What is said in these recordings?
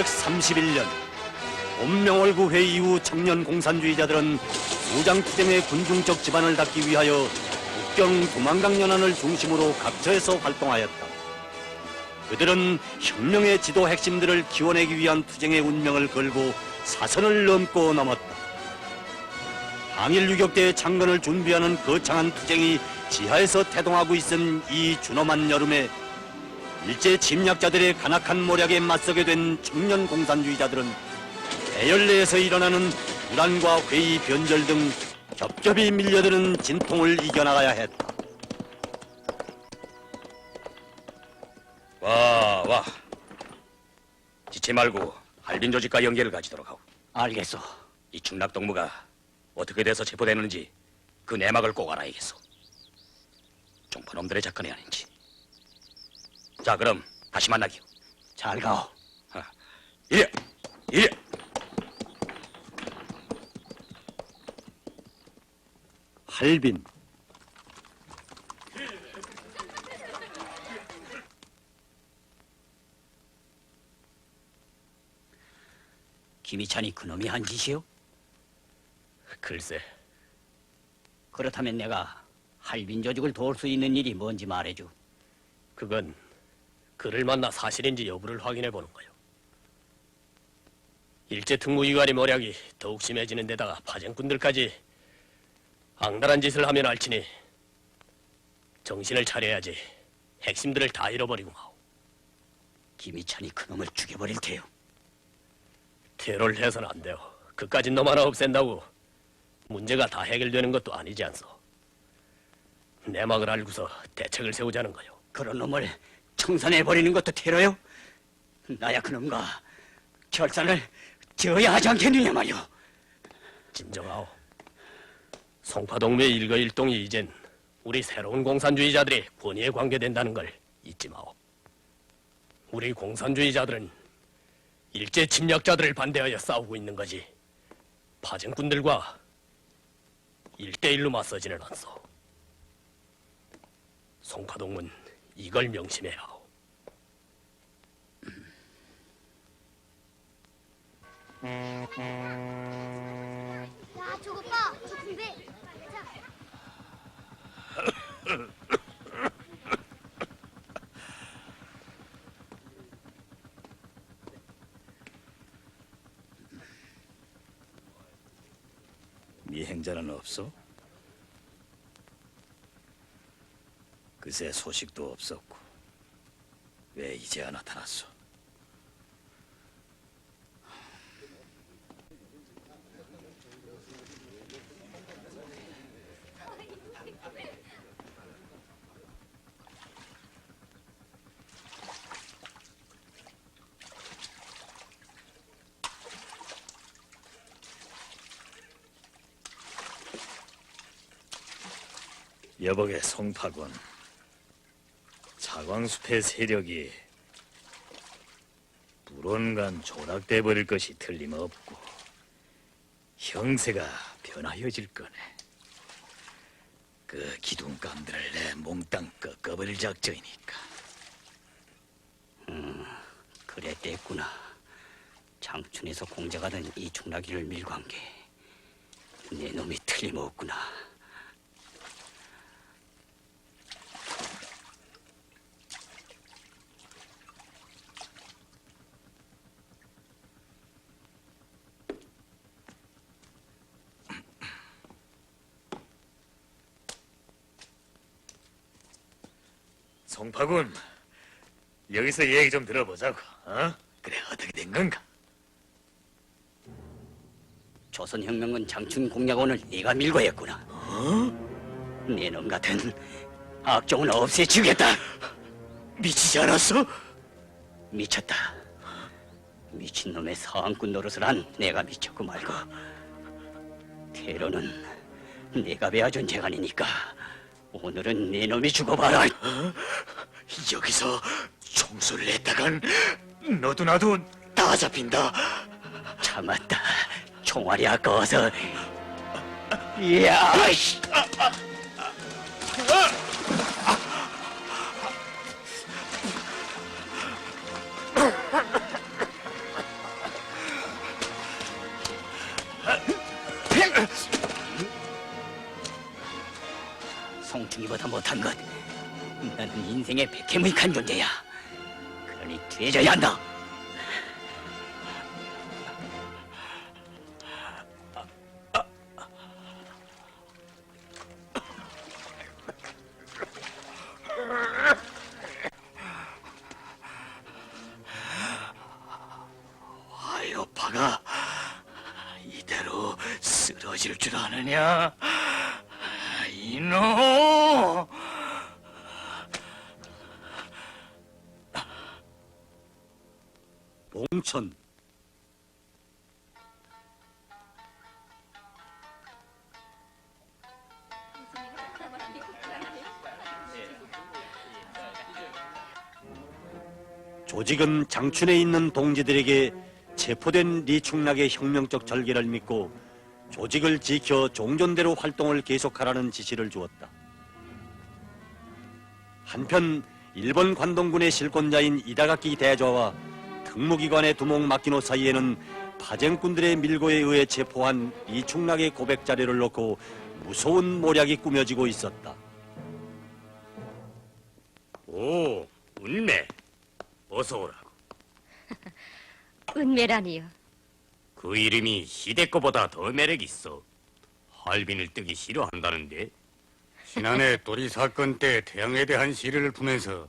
1931년 봄명월구 회의 이후 청년 공산주의자들은 무장투쟁의 군중적 지반을 닫기 위하여 북경 두만강 연안을 중심으로 각처에서 활동하였다. 그들은 혁명의 지도 핵심들을 키워내기 위한 투쟁의 운명을 걸고 사선을 넘고 넘었다. 항일 유격대의 창건을 준비하는 거창한 투쟁이 지하에서 태동하고 있은 이 준엄한 여름에 일제 침략자들의 간악한 모략에 맞서게 된 청년 공산주의자들은 대열내에서 일어나는 불안과 회의, 변절 등 겹겹이 밀려드는 진통을 이겨나가야 했다. 와. 지체 말고 할빈 조직과 연계를 가지도록 하고. 알겠소. 이 충락동무가 어떻게 돼서 체포되는지 그 내막을 꼭 알아야겠소. 종파놈들의 작전이 아닌지. 자, 그럼 다시 만나기요. 잘 가오. 이래. 할빈. 김희찬이 그놈이 한 짓이요? 글쎄, 그렇다면 내가 할빈 조직을 도울 수 있는 일이 뭔지 말해줘. 그건 그를 만나 사실인지 여부를 확인해 보는 거요. 일제 특무위관의 모략이 더욱 심해지는 데다가 파쟁꾼들까지 앙달한 짓을 하면 알치니 정신을 차려야지 핵심들을 다 잃어버리고 마오. 김희찬이 그놈을 죽여버릴 테요. 테러를 해서는 안 돼요. 그까진 놈 하나 없앤다고 문제가 다 해결되는 것도 아니지 않소. 내막을 알고서 대책을 세우자는 거요. 그런 놈을 청산해버리는 것도 테러요? 나야 그놈과 결산을 지어야 하지 않겠느냐 말이오. 진정하오. 송파동무의 일거일동이 이젠 우리 새로운 공산주의자들의 권위에 관계된다는 걸 잊지 마오. 우리 공산주의자들은 일제 침략자들을 반대하여 싸우고 있는 거지 파쟁꾼들과 1대1로 맞서지는 않소. 송파동문 이걸 명심해야 하오. 야, 저거 봐. 저 군대. 자. 미행자는 없어? 그새 소식도 없었고 왜 이제야 나타났어? 여복의 송파군 사광숲의 세력이 불온간 조락돼 버릴 것이 틀림없고 형세가 변하여질 거네. 그 기둥감들을 내 몽땅 꺾어버릴 작전이니까. 그랬댔구나. 장춘에서 공작하던 이 충락이를 밀고 한 게 내 놈이 틀림없구나. 송파군, 여기서 얘기 좀 들어보자고. 그래, 어떻게 된 건가? 조선혁명군 장춘 공략원을 네가 밀고 했구나. 네 놈 같은 악종은 없애주겠다. 미치지 않았어? 미쳤다. 미친놈의 사항꾼 노릇을 한 내가 미쳤고 말고. 테러는 네가 베어준 재간이니까 오늘은 네 놈이 죽어봐라. 여기서 총수를 냈다간 너도 나도 다 잡힌다. 참았다. 총알이 아까워서. 이야! 송충이보다 못한 것. 나는 인생의 백해무익한 존재야. 그러니 뒤져야 한다. 와이어파가 이대로 쓰러질 줄 아느냐? 이놈! 봉천. 조직은 장춘에 있는 동지들에게 체포된 리충락의 혁명적 절개를 믿고 조직을 지켜 종전대로 활동을 계속하라는 지시를 주었다. 한편 일본 관동군의 실권자인 이다가키 대좌와 특무기관의 두목 마키노 사이에는 파쟁꾼들의 밀고에 의해 체포한 리충락의 고백 자료를 놓고 무서운 모략이 꾸며지고 있었다. 오, 은매. 어서 오라고. 은매라니요. 그 이름이 시대 거보다 더 매력 있어. 할빈을 뜨기 싫어한다는데. 지난해 도리 사건 때 태양에 대한 시를 품면서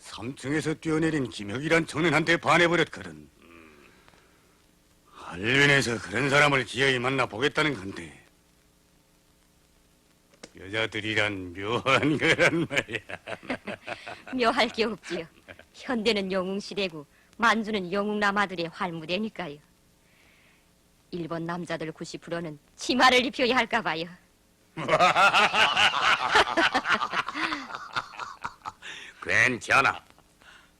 3층에서 뛰어내린 김혁이란 청년한테 반해버렸거든. 할빈에서 그런 사람을 기어이 만나 보겠다는 건데 여자들이란 묘한 거란 말이야. 묘할 게 없지요. 현대는 영웅시대고 만주는 영웅남아들의 활무대니까요. 일본 남자들 90%는 치마를 입혀야 할까 봐요. 괜찮아.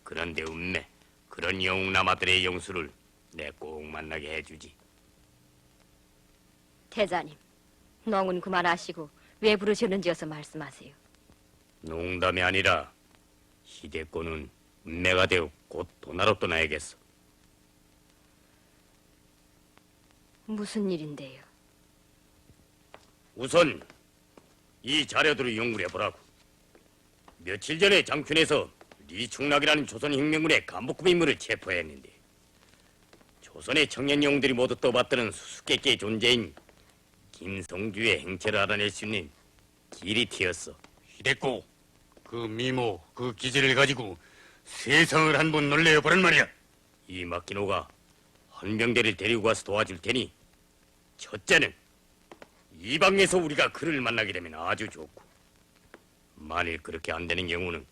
그런데 은매, 그런 영웅남아들의 영수를 내 꼭 만나게 해주지. 대자님, 농은 그만하시고 왜 부르셨는지 어서 말씀하세요. 농담이 아니라 시대권은 은매가 되어 곧 도나로 떠나야겠어. 무슨 일인데요? 우선 이 자료들을 연구를 해보라고. 며칠 전에 장춘에서 리충락이라는 조선혁명군의 간부급 인물을 체포했는데 조선의 청년 영웅들이 모두 떠받드는 수수께끼의 존재인 김성주의 행체를 알아낼 수 있는 길이 트였어. 히데코, 그 미모, 그 기질을 가지고 세상을 한번 놀래어보란 말이야. 이 마키노가 헌병대를 데리고 가서 도와줄 테니 첫째는 이 방에서 우리가 그를 만나게 되면 아주 좋고, 만일 그렇게 안 되는 경우는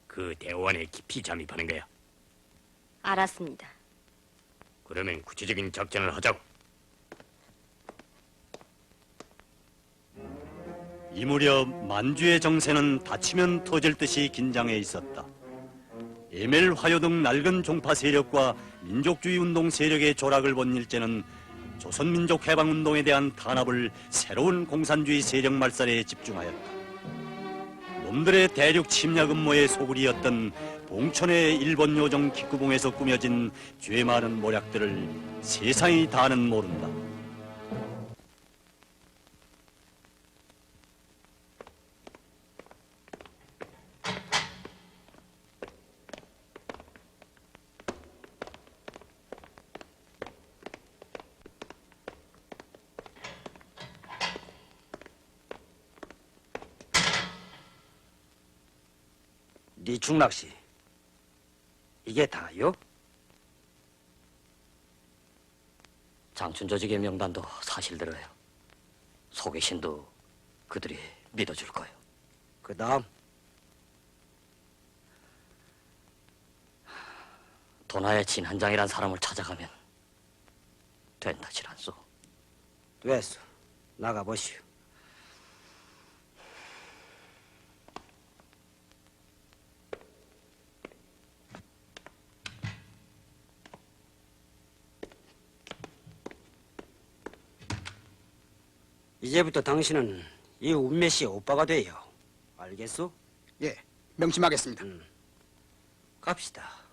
그 대원에 깊이 잠입하는 거야. 알았습니다. 그러면 구체적인 작전을 하자고. 이 무렵 만주의 정세는 다치면 터질 듯이 긴장해 있었다. 에멜 화요 등 낡은 종파 세력과 민족주의 운동 세력의 조락을 본 일제는 조선민족 해방운동에 대한 탄압을 새로운 공산주의 세력 말살에 집중하였다. 놈들의 대륙 침략 음모의 소굴이었던 봉천의 일본 요정 기구봉에서 꾸며진 죄 많은 모략들을 세상이 다는 모른다. 리충락 씨, 이게 다요? 장춘 조직의 명단도 사실대로요. 속의신도 그들이 믿어줄 거예요. 그 다음 도나의 진한장이란 사람을 찾아가면 된다질 않소. 됐어. 나가보시오. 이제부터 당신은 이 운매 씨의 오빠가 돼요. 알겠소? 예, 명심하겠습니다. 갑시다.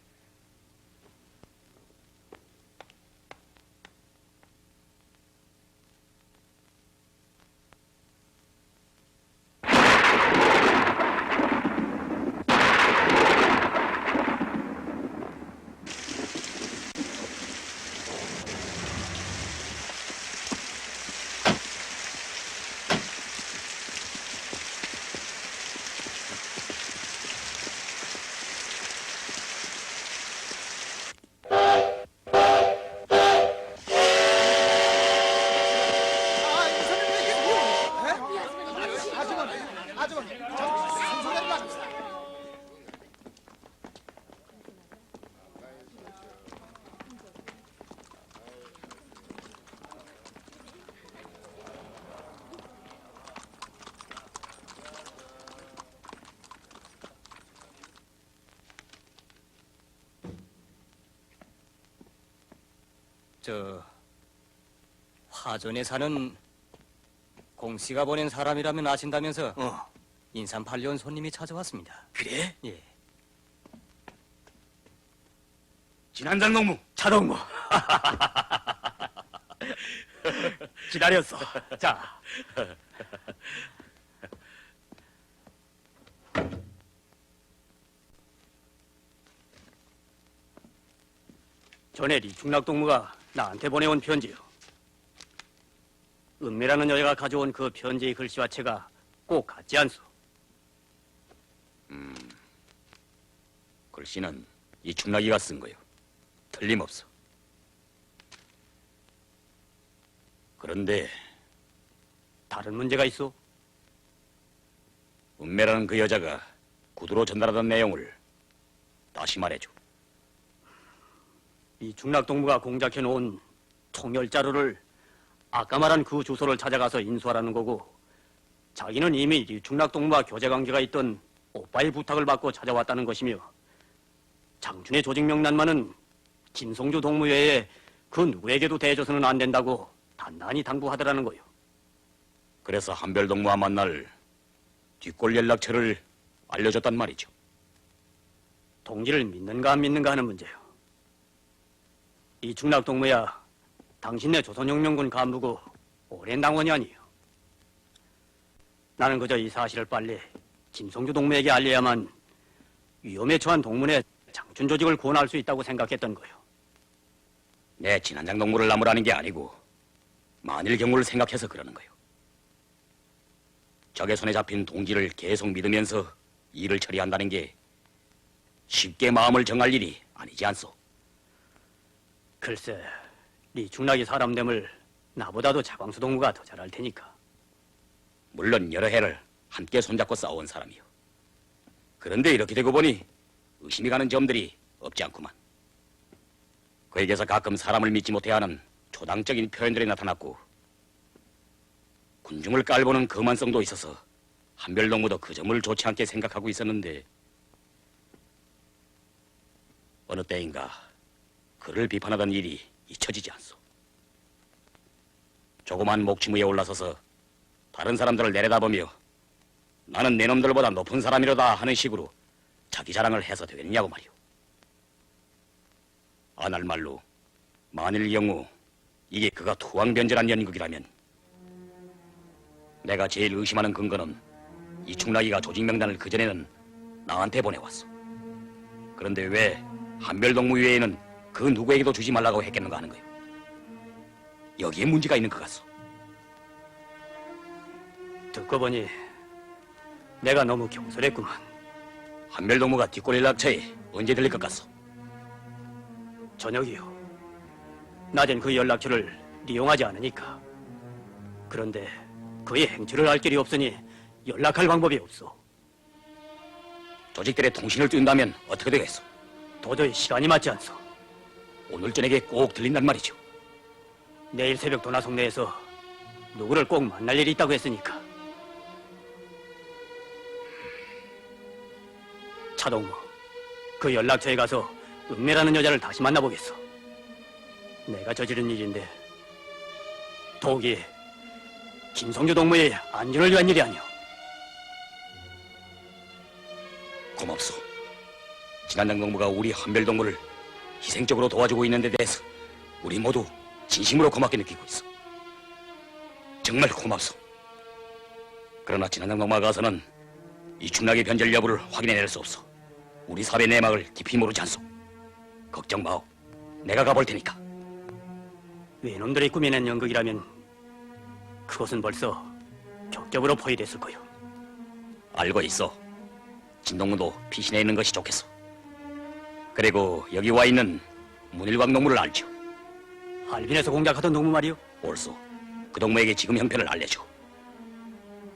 저 화전에 사는 공씨가 보낸 사람이라면 아신다면서 인삼 팔려온 손님이 찾아왔습니다. 그래? 예. 진한장 농무. 차동무. 기다렸어. 자. 전에 리충락 동무가 나한테 보내온 편지요. 은미라는 여자가 가져온 그 편지의 글씨와 체가 꼭 같지 않소. 글씨는 이 충나기가 쓴 거요. 틀림없어. 그런데 다른 문제가 있어? 은매라는 그 여자가 구두로 전달하던 내용을 다시 말해줘. 이 중락 동무가 공작해 놓은 통열 자료를 아까 말한 그 주소를 찾아가서 인수하라는 거고, 자기는 이미 이 중락 동무와 교제 관계가 있던 오빠의 부탁을 받고 찾아왔다는 것이며, 장춘의 조직 명단만은 김성주 동무 외에 그 누구에게도 대줘서는 안 된다고 단단히 당부하더라는 거요. 그래서 한별 동무와 만날 뒷골 연락처를 알려줬단 말이죠. 동지를 믿는가 안 믿는가 하는 문제요. 이 중락 동무야, 당신네 조선혁명군 간부고 오랜 당원이 아니에요. 나는 그저 이 사실을 빨리 김성주 동무에게 알려야만 위험에 처한 동문의 장춘 조직을 구원할 수 있다고 생각했던 거요. 내 진한장 동무를 나무라는 게 아니고 만일 경우를 생각해서 그러는 거요. 적의 손에 잡힌 동지를 계속 믿으면서 일을 처리한다는 게 쉽게 마음을 정할 일이 아니지 않소. 글쎄, 네 중락이 사람됨을 나보다도 자광수 동무가 더 잘할 테니까. 물론 여러 해를 함께 손잡고 싸워온 사람이요. 그런데 이렇게 되고 보니 의심이 가는 점들이 없지 않구만. 그에게서 가끔 사람을 믿지 못해 하는 초당적인 표현들이 나타났고, 군중을 깔보는 거만성도 있어서 한별 동무도 그 점을 좋지 않게 생각하고 있었는데, 어느 때인가 그를 비판하던 일이 잊혀지지 않소. 조그만 목침 위에 올라서서 다른 사람들을 내려다보며 나는 내 놈들보다 높은 사람이로다 하는 식으로 자기 자랑을 해서 되겠냐고 말이오. 아날 말로 만일 경우 이게 그가 투왕변절한 연극이라면 내가 제일 의심하는 근거는 이 충락이가 조직명단을 그전에는 나한테 보내왔어. 그런데 왜 한별동무 외에는 그 누구에게도 주지 말라고 했겠는가 하는 거예요. 여기에 문제가 있는 것 같소. 듣고 보니 내가 너무 경솔했구만. 한별동무가 뒷골 연락처에 언제 들릴 것 같소? 저녁이요. 낮엔 그 연락처를 이용하지 않으니까. 그런데 그의 행처를 알 길이 없으니 연락할 방법이 없어. 조직들의 통신을 뜬다면 어떻게 되겠소? 도저히 시간이 맞지 않소. 오늘 저녁에 꼭 들린단 말이죠. 내일 새벽 도나성내에서 누구를 꼭 만날 일이 있다고 했으니까. 차동무, 그 연락처에 가서 은매라는 여자를 다시 만나보겠어. 내가 저지른 일인데 더욱이 김성주 동무의 안전을 위한 일이 아니오. 고맙소. 진한장 동무가 우리 한별동무를 희생적으로 도와주고 있는 데 대해서 우리 모두 진심으로 고맙게 느끼고 있어. 정말 고맙소. 그러나 진한장 동무가 가서는 이 충락의 변절 여부를 확인해낼 수 없어. 우리 사회 내막을 깊이 모르지 않소. 걱정 마오. 내가 가볼 테니까. 외놈들이 꾸며낸 연극이라면 그것은 벌써 격적으로 포위됐을 거요. 알고 있어. 진동무도 피신해 있는 것이 좋겠어. 그리고 여기 와 있는 문일광 동무를 알죠. 할빈에서 공작하던 동무 말이요? 옳소. 그 동무에게 지금 형편을 알려줘.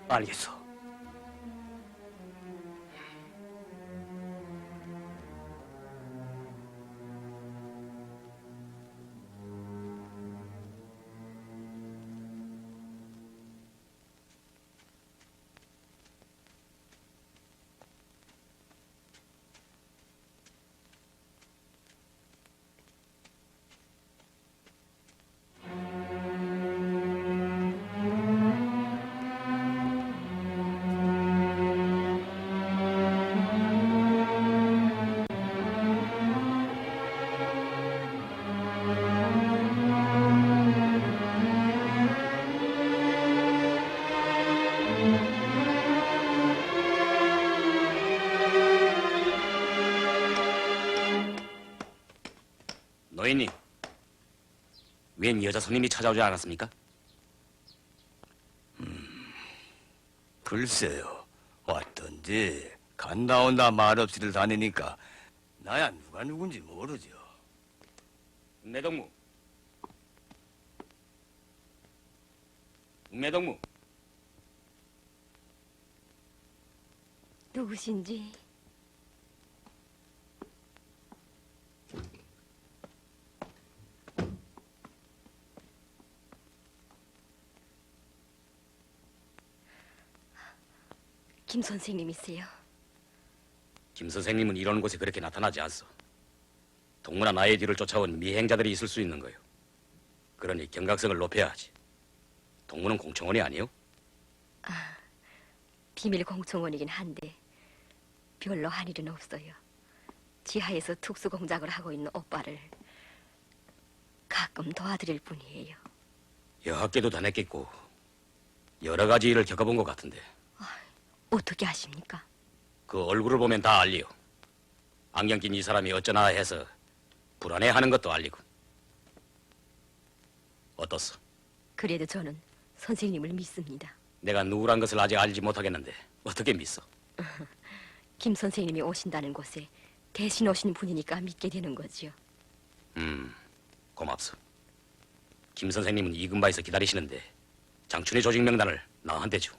알겠어. 노인님, 웬 여자 손님이 찾아오지 않았습니까? 글쎄요, 왔던지 갔다 온다 말없이들 다니니까 나야 누가 누군지 모르죠. 읍내동무. 읍내동무. 누구신지 김 선생님이세요? 김 선생님은 이런 곳에 그렇게 나타나지 않소. 동무나 나의 뒤를 쫓아온 미행자들이 있을 수 있는 거요. 그러니 경각성을 높여야 하지. 동무는 공청원이 아니요? 비밀 공청원이긴 한데 별로 할 일은 없어요. 지하에서 특수 공작을 하고 있는 오빠를 가끔 도와드릴 뿐이에요. 여학계도 다녔겠고 여러 가지 일을 겪어본 것 같은데 어떻게 아십니까? 그 얼굴을 보면 다 알리요. 안경 낀 이 사람이 어쩌나 해서 불안해하는 것도 알리고. 어떻소? 그래도 저는 선생님을 믿습니다. 내가 누구란 것을 아직 알지 못하겠는데 어떻게 믿소? 김 선생님이 오신다는 곳에 대신 오신 분이니까 믿게 되는 거지요. 고맙소. 김 선생님은 이근바에서 기다리시는데 장춘의 조직 명단을 나한테 줘.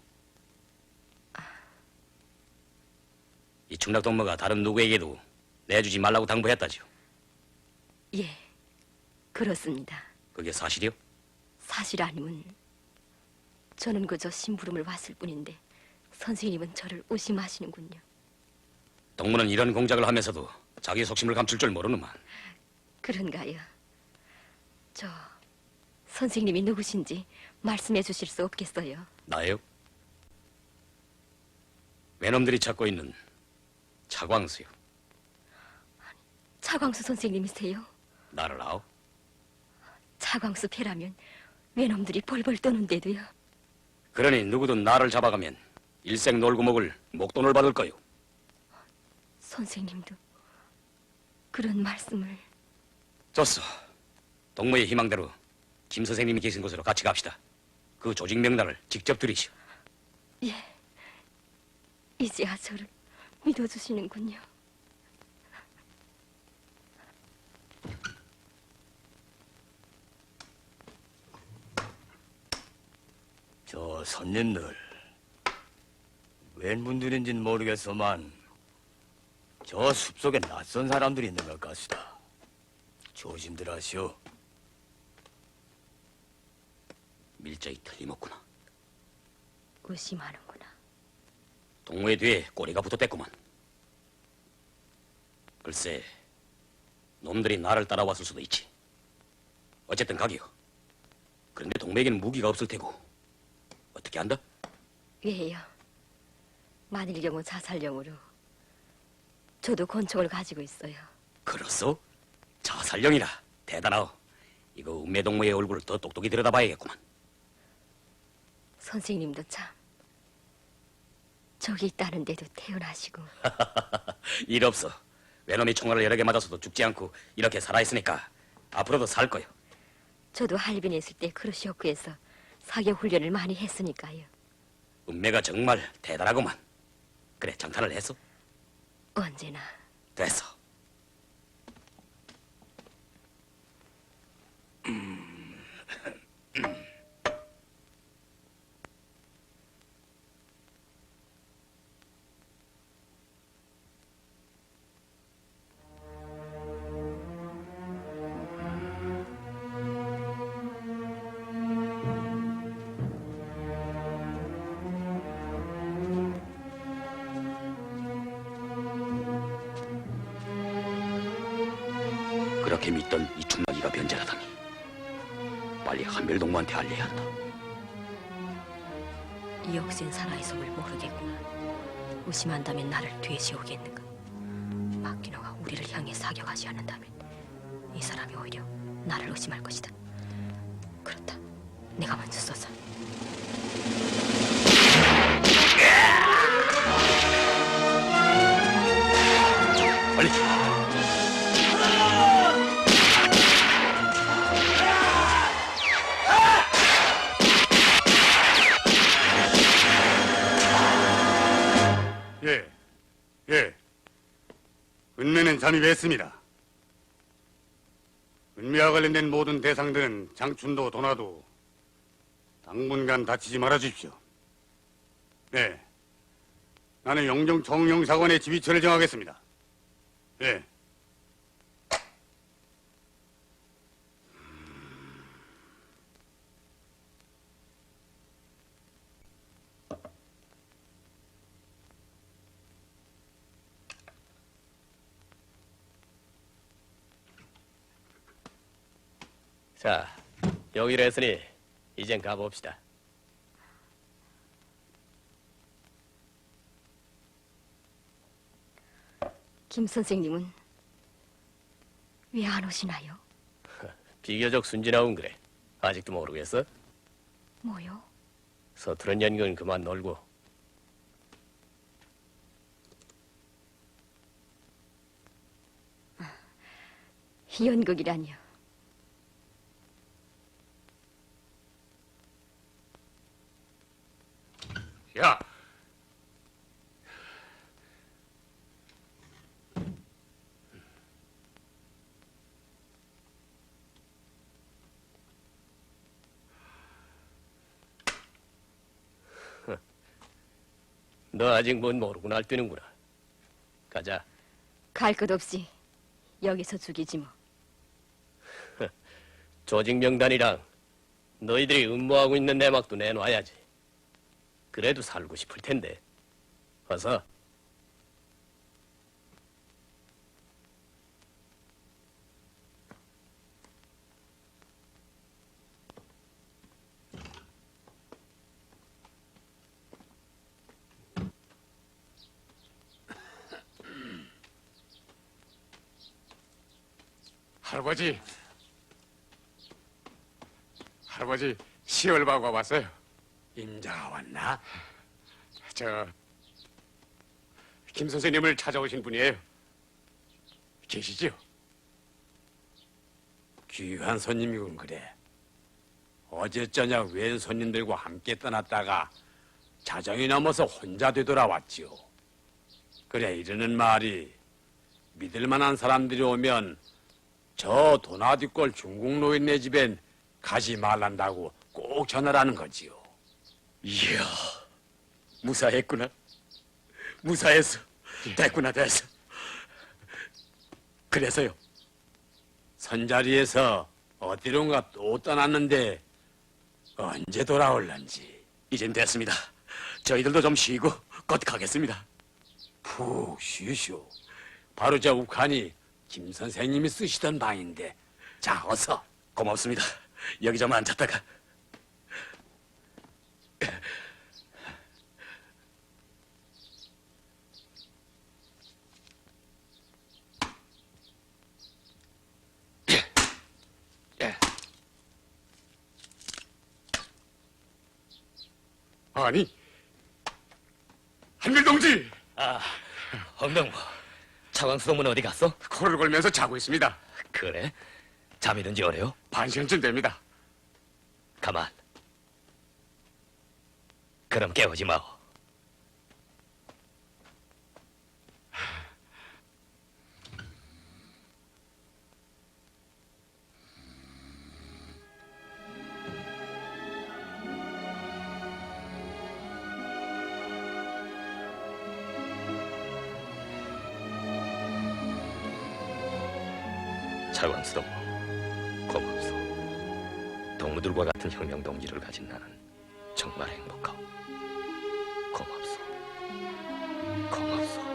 이 충락동무가 다른 누구에게도 내주지 말라고 당부했다지요. 예, 그렇습니다. 그게 사실이요? 사실 아니면 저는 그저 심부름을 왔을 뿐인데 선생님은 저를 의심하시는군요. 동무는 이런 공작을 하면서도 자기 속심을 감출 줄 모르는만. 그런가요? 저 선생님이 누구신지 말씀해 주실 수 없겠어요? 나예요? 외놈들이 찾고 있는 차광수요. 차광수 선생님이세요? 나를 아오? 차광수 패라면 외놈들이 벌벌 떠는데도요. 그러니 누구든 나를 잡아가면 일생 놀고 먹을 목돈을 받을 거요. 선생님도 그런 말씀을... 좋소. 동무의 희망대로 김 선생님이 계신 곳으로 같이 갑시다. 그 조직 명단을 직접 드리시오. 예, 이제야 저를 믿어주시는군요. 저 손님들 웬 분들인진 모르겠소만 저 숲속에 낯선 사람들이 있는 것 같시다. 조심들 하시오. 밀정이 틀림없구나. 의심하는구나. 동무의 뒤에 꼬리가 붙었댔구만. 글쎄, 놈들이 나를 따라왔을 수도 있지. 어쨌든 가기요. 그런데 동무에게는 무기가 없을 테고 어떻게 한다? 왜요? 만일 경우 자살령으로 저도 권총을 가지고 있어요. 그렇소? 자살령이라 대단하오. 이거 운매동무의 얼굴을 더 똑똑히 들여다봐야겠구만. 선생님도 참 저기 있다는데도 태어나시고. 일 없어. 외놈이 총알을 여러 개 맞아서도 죽지 않고 이렇게 살아있으니까 앞으로도 살 거요. 저도 할빈에 있을 때 그러시었고 해서 사격 훈련을 많이 했으니까요. 운매가 정말 대단하구만. 그래, 장탄을 했어? 언제나. 됐어. 그렇게 믿던 이 충나기가 변절하다니. 빨리 한별동무한테 알려야 한다. 이 억센 사나이 속을 모르겠구나. 의심한다면 나를 되시오겠는가. 마키노가 우리를 향해 사격하지 않는다면 이 사람이 오히려 나를 의심할 것이다. 그렇다. 내가 먼저 쏘자. 빨리. 은매는 잠입했습니다. 은매와 관련된 모든 대상들은 장춘도 도나도 당분간 다치지 말아 주십시오. 네. 나는 영종 정용사관의 지휘처를 정하겠습니다. 네. 자, 여기로 했으니 이젠 가봅시다. 김 선생님은 왜 안 오시나요? 비교적 순진하군 그래. 아직도 모르겠어? 뭐요? 서투른 연극은 그만 놀고. 연극이라니요. 야! 너 아직 뭔 모르고 날뛰는구나. 가자. 갈 것 없이 여기서 죽이지 뭐. 조직 명단이랑 너희들이 음모하고 있는 내막도 내놔야지. 그래도 살고 싶을 텐데. 어서. 할아버지 시월바가 왔어요. 임자가 왔나? 김 선생님을 찾아오신 분이에요. 계시지요? 귀한 손님이군 그래. 어제 저녁 웬 손님들과 함께 떠났다가 자정이 넘어서 혼자 되돌아왔지요. 그래 이러는 말이 믿을 만한 사람들이 오면 저 도나디골 중국 노인네 집엔 가지 말란다고 꼭 전하라는 거지요. 이야, 무사했구나. 무사했어. 됐구나, 됐어. 그래서요. 선자리에서 어디론가 또 떠났는데 언제 돌아올란지. 이젠 됐습니다. 저희들도 좀 쉬고 곧 가겠습니다. 푹 쉬시오. 바로 저 욱하니 김 선생님이 쓰시던 방인데. 자, 어서. 고맙습니다. 여기 좀 앉았다가. 아니, 한길 동지! 아, 황병무. 차광수동문 어디 갔어? 코를 골면서 자고 있습니다. 그래? 잠이 든지 오래요? 반 시간쯤 됩니다. 가만. 그럼 깨우지 마오. 차광수동무, 고맙소. 동무들과 같은 혁명 동지를 가진 나는 정말 행복하오. 고맙소. 고맙소.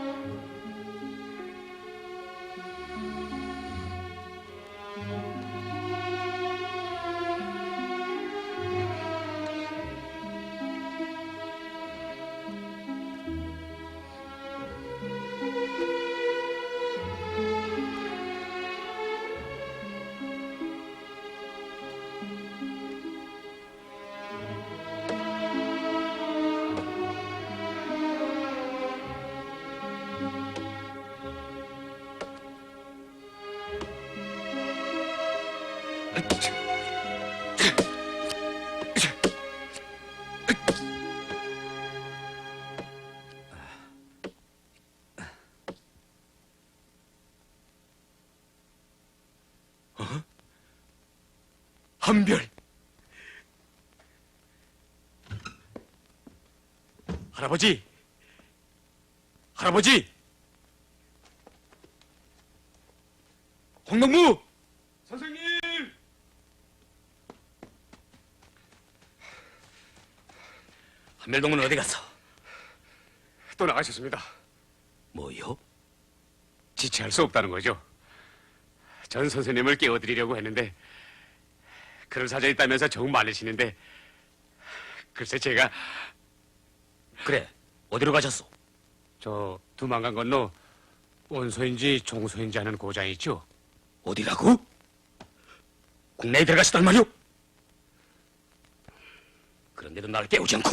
할아버지! 할아버지! 홍동무! 선생님! 한별동은 어디 갔어? 또 나가셨습니다. 뭐요? 지체할 수 없다는 거죠. 전 선생님을 깨워드리려고 했는데 그런 사정이 있다면서 정 말리시는데 글쎄 제가 그래, 어디로 가셨어? 저 두만강 건너 원소인지 종소인지 하는 고장이 있죠? 어디라고? 국내에 들어가시단 말이오? 그런데도 나를 깨우지 않고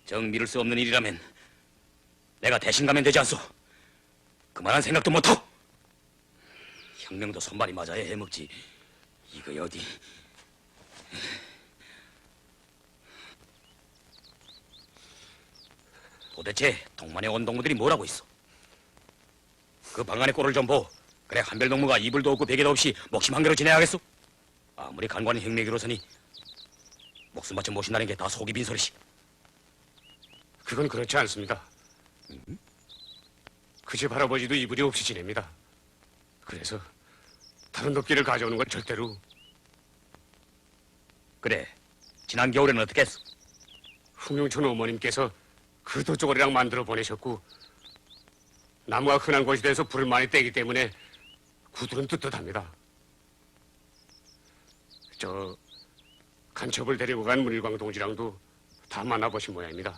정 미룰 수 없는 일이라면 내가 대신 가면 되지 않소? 그만한 생각도 못하고 혁명도 손발이 맞아야 해먹지. 이거 어디? 도대체 동만의 원동무들이 뭐라고 있어? 그 방 안의 꼴을 좀 보. 그래 한별동무가 이불도 없고 베개도 없이 목심 한 개로 지내야겠소? 아무리 간관이 혁명이로서니 목숨 바쳐 모신다는 게 다 속이 빈 소리시. 그건 그렇지 않습니다. 그 집 할아버지도 이불이 없이 지냅니다. 그래서 다른 덮개를 가져오는 건 절대로. 그래, 지난 겨울에는 어떻게 했어? 흥룡촌 어머님께서 그 돗조거리랑 만들어 보내셨고 나무가 흔한 곳이 돼서 불을 많이 떼기 때문에 구들은 뜨뜻합니다. 저 간첩을 데리고 간 문일광 동지랑도 다 만나보신 모양입니다.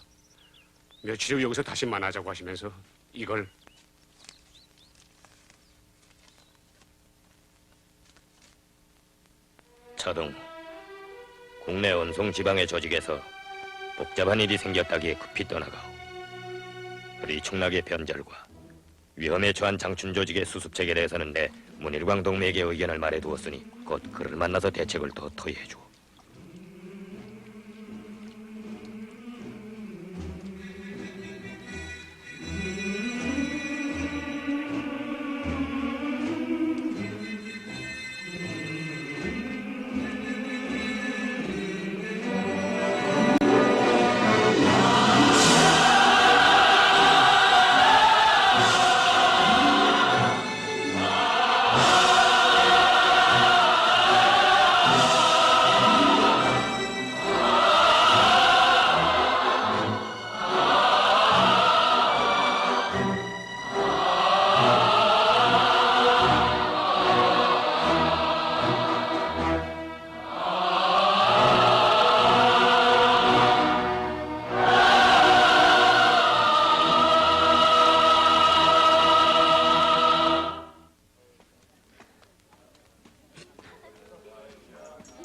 며칠 후 여기서 다시 만나자고 하시면서 이걸 차동, 국내 원송 지방의 조직에서 복잡한 일이 생겼다기에 급히 떠나가오. 리충락의 변절과 위험에 처한 장춘 조직의 수습 체계에 대해서는 내 문일광 동매에게 의견을 말해두었으니 곧 그를 만나서 대책을 더 토의해줘.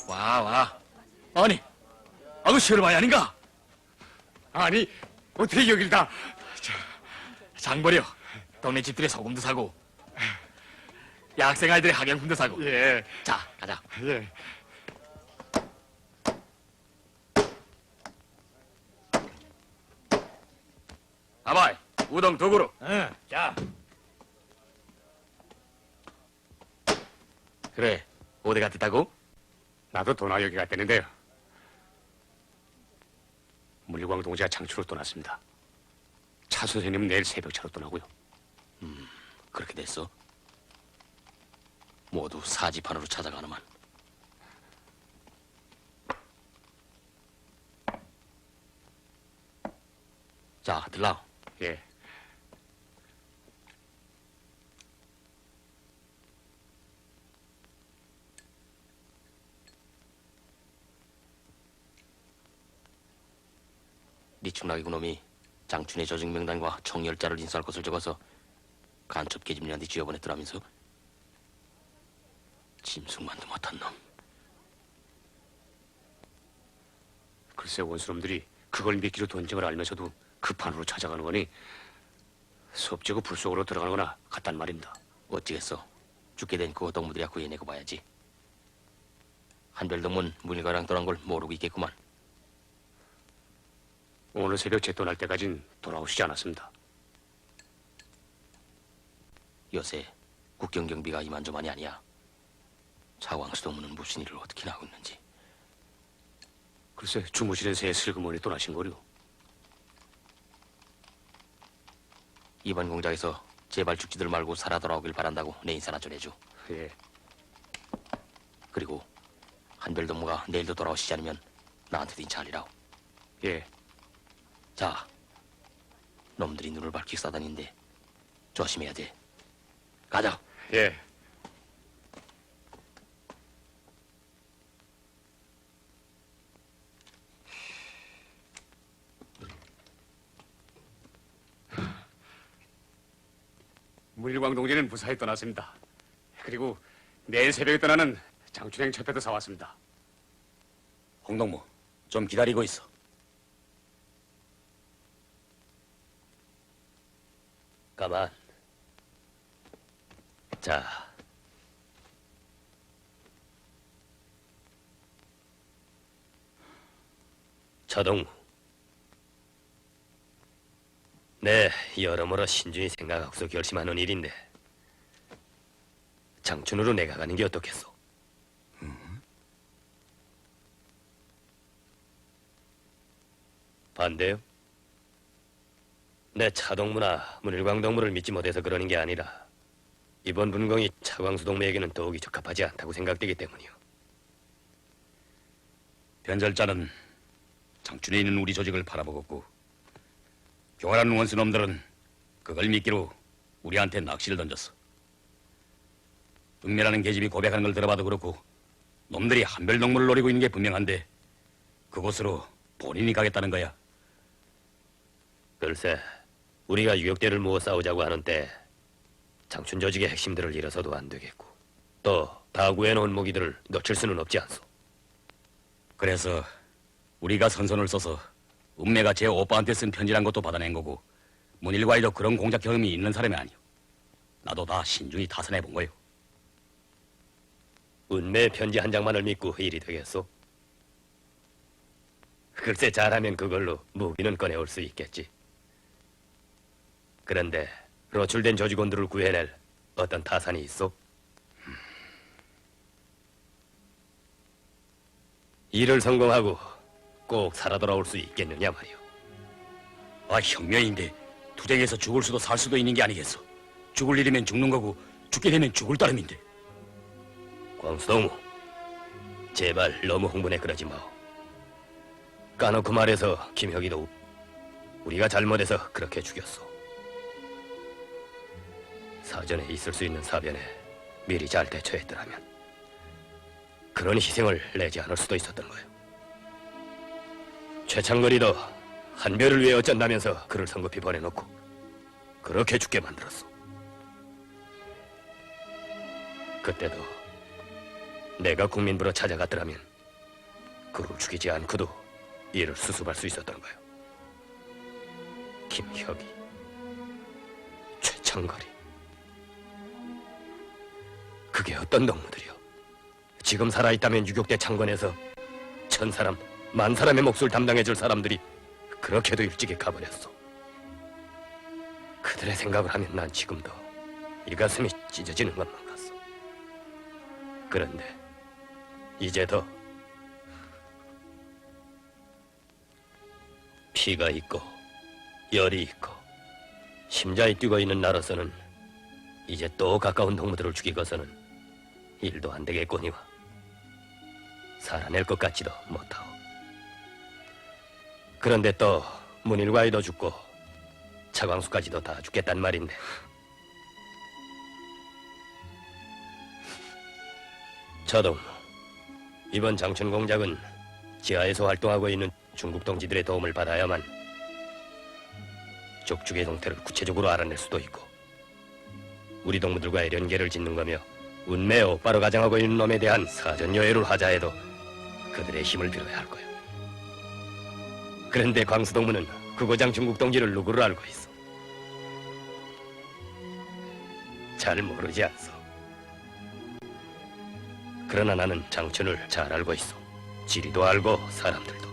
와. 아니, 아저씨를 봐야 아닌가? 아니, 어떻게 여길 다... 장버려. 동네 집들의 소금도 사고 여학생 아이들의 학용품도 사고. 예. 자, 가자. 예. 아바이, 우동 두 그릇. 자, 그래, 어디 갔다고? 나도 도나 여기 갔다는데요. 문일광 동지가 장추로 떠났습니다. 차 선생님은 내일 새벽차로 떠나고요. 그렇게 됐어? 모두 사지판으로 찾아가는만. 자, 들라. 예. 리충락이 그놈이 장춘의 조직 명단과 총 10자를 인수할 것을 적어서 간첩 계집년한테 쥐어보냈더라면서. 짐승만도 못한 놈. 글쎄 원수놈들이 그걸 미끼로 던진 걸 알면서도 그 판으로 찾아가는 거니 섭지고 불 속으로 들어가는 거나 같단 말입니다. 어찌겠어. 죽게 된 그 동무들이야 구해내고 봐야지. 한별동문 문일가랑 떠난 걸 모르고 있겠구만. 오늘 새벽 재떠날 때까진 돌아오시지 않았습니다. 요새 국경경비가 이만저만이 아니야. 차광수 동무는 무슨 일을 어떻게 하고 있는지. 글쎄 주무실엔 새 슬그머니 떠나신 거려. 이번 공장에서 제발 죽지들 말고 살아 돌아오길 바란다고 내 인사나 전해줘. 예. 그리고 한별동무가 내일도 돌아오시지 않으면 나한테도 인차하리라오. 예. 자, 놈들이 눈을 밝히고 싸다니는데 조심해야 돼. 가자. 예. 문일광 동지는 무사히 떠났습니다. 그리고 내일 새벽에 떠나는 장춘행 첩회도 사왔습니다. 홍동무, 좀 기다리고 있어. 가만. 자. 차동무. 네, 여러모로 신중히 생각하고서 결심하는 일인데 장춘으로 내가 가는 게 어떻겠소? 반대요? 내 차동무나 문일광 동무를 믿지 못해서 그러는 게 아니라 이번 분공이 차광수 동무에게는 더욱이 적합하지 않다고 생각되기 때문이요. 변절자는 장춘에 있는 우리 조직을 팔아먹었고 교활한 원수 놈들은 그걸 미끼로 우리한테 낚시를 던졌어. 은매라는 계집이 고백하는 걸 들어봐도 그렇고 놈들이 한별동무를 노리고 있는 게 분명한데 그곳으로 본인이 가겠다는 거야. 글쎄, 우리가 유격대를 모아 싸우자고 하는 때 장춘 조직의 핵심들을 잃어서도 안 되겠고 또 다 구해놓은 무기들을 놓칠 수는 없지 않소. 그래서 우리가 선선을 써서 은매가 제 오빠한테 쓴 편지란 것도 받아낸 거고 문일과에도 그런 공작 경험이 있는 사람이 아니오. 나도 다 신중히 타산해 본 거요. 은매 편지 한 장만을 믿고 일이 되겠소? 글쎄 잘하면 그걸로 무기는 꺼내올 수 있겠지. 그런데 로출된 조직원들을 구해낼 어떤 타산이 있어? 일을 성공하고 꼭 살아 돌아올 수 있겠느냐 말이오. 아, 혁명인데 투쟁에서 죽을 수도 살 수도 있는 게 아니겠어. 죽을 일이면 죽는 거고 죽게 되면 죽을 따름인데. 광수동무, 제발 너무 흥분해 그러지 마오. 까놓고 말해서 김혁이도 우리가 잘못해서 그렇게 죽였어. 사전에 있을 수 있는 사변에 미리 잘 대처했더라면 그런 희생을 내지 않을 수도 있었던 거예요. 최창거리도 한별을 위해 어쩐다면서 그를 성급히 보내놓고 그렇게 죽게 만들었어. 그때도 내가 국민부로 찾아갔더라면 그를 죽이지 않고도 이를 수습할 수 있었던 거예요. 김혁이, 최창거리, 그게 어떤 놈들이요? 지금 살아있다면 유격대 창건에서 1000사람, 10,000사람의 몫을 담당해줄 사람들이 그렇게도 일찍이 가버렸어. 그들의 생각을 하면 난 지금도 이 가슴이 찢어지는 것만 같소. 그런데 이제 더 피가 있고 열이 있고 심장이 뛰고 있는 나로서는 이제 또 가까운 동무들을 죽이고서는 일도 안 되겠거니와 살아낼 것 같지도 못하오. 그런데 또 문일과이도 죽고 차광수까지도 다 죽겠단 말인데 저도 이번 장춘 공작은 지하에서 활동하고 있는 중국 동지들의 도움을 받아야만 족죽의 동태를 구체적으로 알아낼 수도 있고 우리 동무들과의 연계를 짓는 거며 운매 오빠로 가장하고 있는 놈에 대한 사전 요해를 하자 해도 그들의 힘을 빌어야 할 거예요. 그런데 광수동무는 그 고장 중국 동지를 누구로 알고 있어? 잘 모르지 않소. 그러나 나는 장춘을 잘 알고 있어. 지리도 알고 사람들도.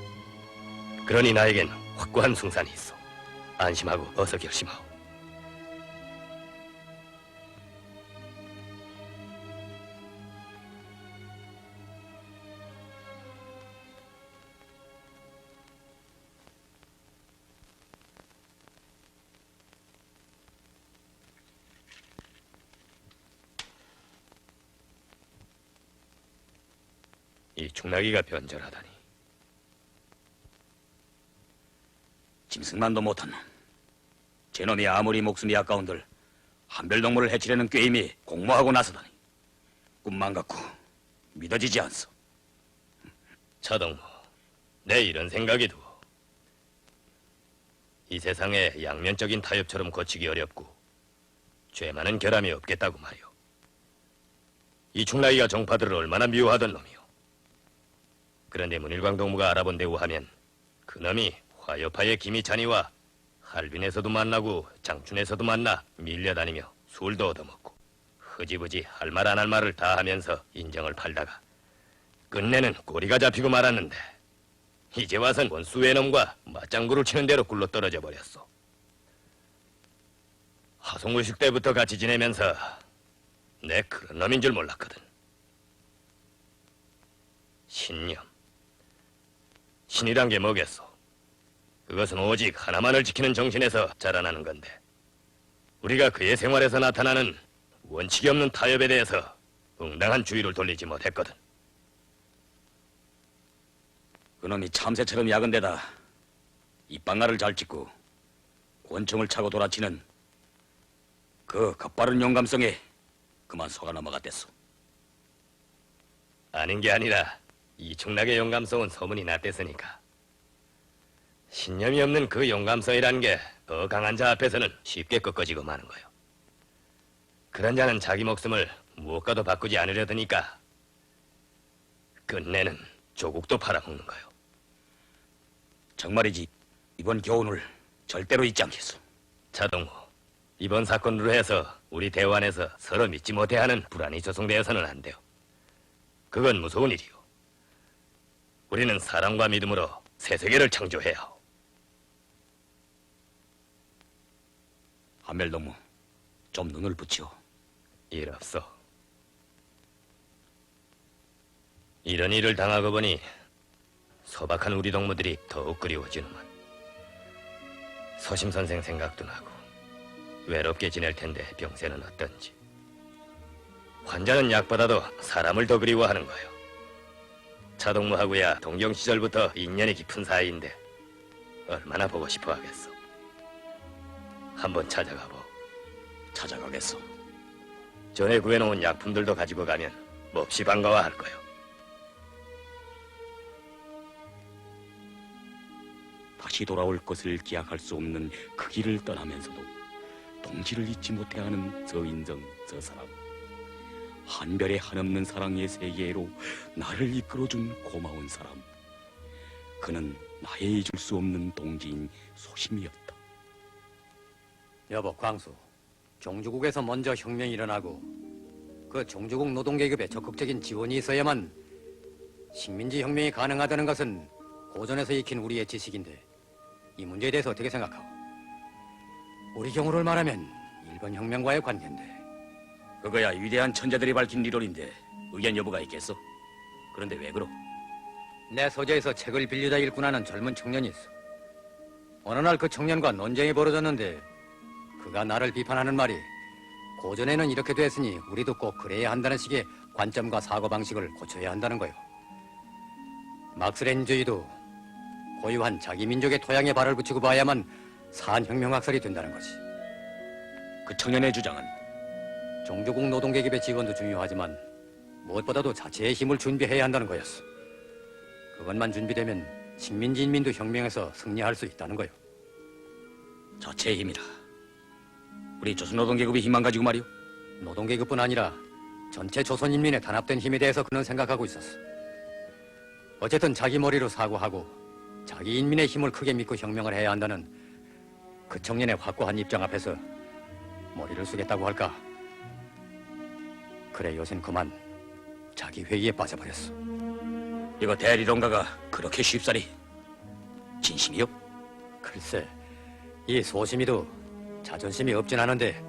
그러니 나에겐 확고한 승산이 있어. 안심하고 어서 결심하오. 이 충나기가 변절하다니. 짐승만도 못한 놈. 제놈이 아무리 목숨이 아까운들 한별동물을 해치려는 꾀임이 공모하고 나서다니. 꿈만 같고 믿어지지 않소. 차동무, 내 이런 생각이 두어. 이 세상에 양면적인 타협처럼 거치기 어렵고 죄 많은 결함이 없겠다고 말이오. 이 충나기가 정파들을 얼마나 미워하던 놈이오. 그런데 문일광 동무가 알아본 대우 하면 그놈이 화여파의 김희찬이와 할빈에서도 만나고 장춘에서도 만나 밀려다니며 술도 얻어먹고 흐지부지 할 말 안 할 말을 다 하면서 인정을 팔다가 끝내는 꼬리가 잡히고 말았는데 이제 와선 원수의 놈과 맞장구를 치는 대로 굴러 떨어져 버렸어. 하송의식 때부터 같이 지내면서 내 그런 놈인 줄 몰랐거든. 신념. 신이란 게 뭐겠소? 그것은 오직 하나만을 지키는 정신에서 자라나는 건데 우리가 그의 생활에서 나타나는 원칙이 없는 타협에 대해서 응당한 주의를 돌리지 못했거든. 그놈이 참새처럼 약은 데다 입방아를 잘 찍고 권총을 차고 돌아치는 그 겉바른 용감성에 그만 속아 넘어갔댔소. 아닌 게 아니라 이 충락의 용감성은 소문이 났댔으니까. 신념이 없는 그 용감성이라는 게 더 강한 자 앞에서는 쉽게 꺾어지고 마는 거요. 그런 자는 자기 목숨을 무엇과도 바꾸지 않으려 드니까 끝내는 조국도 팔아먹는 거요. 정말이지 이번 교훈을 절대로 잊지 않겠소. 차동무, 이번 사건으로 해서 우리 대환에서 서로 믿지 못해하는 불안이 조성되어서는 안 돼요. 그건 무서운 일이요. 우리는 사랑과 믿음으로 새 세계를 창조해야 하오. 한별동무, 좀 눈을 붙이오. 일 없어. 이런 일을 당하고 보니 소박한 우리 동무들이 더욱 그리워지는만. 서심 선생 생각도 나고 외롭게 지낼 텐데 병세는 어떤지. 환자는 약보다도 사람을 더 그리워하는 거요. 차동무하고야 동경 시절부터 인연이 깊은 사이인데 얼마나 보고 싶어 하겠어. 한번 찾아가보. 찾아가겠소. 전에 구해놓은 약품들도 가지고 가면 몹시 반가워할 거요. 다시 돌아올 것을 기약할 수 없는 그 길을 떠나면서도 동지를 잊지 못해하는 저 인정, 저 사람. 한별의 한없는 사랑의 세계로 나를 이끌어준 고마운 사람. 그는 나의 잊을 수 없는 동지인 소심이었다. 여보, 광수. 종주국에서 먼저 혁명이 일어나고 그 종주국 노동계급에 적극적인 지원이 있어야만 식민지 혁명이 가능하다는 것은 고전에서 익힌 우리의 지식인데 이 문제에 대해서 어떻게 생각하오? 우리 경우를 말하면 일본 혁명과의 관계인데. 그거야 위대한 천재들이 밝힌理論인데 의견 여부가 있겠어? 그런데 왜 그러? 내 서재에서 책을 빌리다 읽고 나는 젊은 청년이 있어. 어느 날 그 청년과 논쟁이 벌어졌는데 그가 나를 비판하는 말이 고전에는 이렇게 됐으니 우리도 꼭 그래야 한다는 식의 관점과 사고방식을 고쳐야 한다는 거요. 막스레닌주의도 고유한 자기 민족의 토양에 발을 붙이고 봐야만 산혁명학설이 된다는 거지. 그 청년의 주장은 종주국 노동계급의 지원도 중요하지만 무엇보다도 자체의 힘을 준비해야 한다는 거였어. 그것만 준비되면 식민지 인민도 혁명에서 승리할 수 있다는 거요. 자체의 힘이라. 우리 조선노동계급의 힘만 가지고 말이오. 노동계급뿐 아니라 전체 조선인민의 단합된 힘에 대해서 그는 생각하고 있었어. 어쨌든 자기 머리로 사고하고 자기 인민의 힘을 크게 믿고 혁명을 해야 한다는 그 청년의 확고한 입장 앞에서 머리를 숙였다고 할까? 그래, 요샌 그만 자기 회의에 빠져버렸어. 이거 대리론가가 그렇게 쉽사리 진심이요? 글쎄, 이 소심이도 자존심이 없진 않은데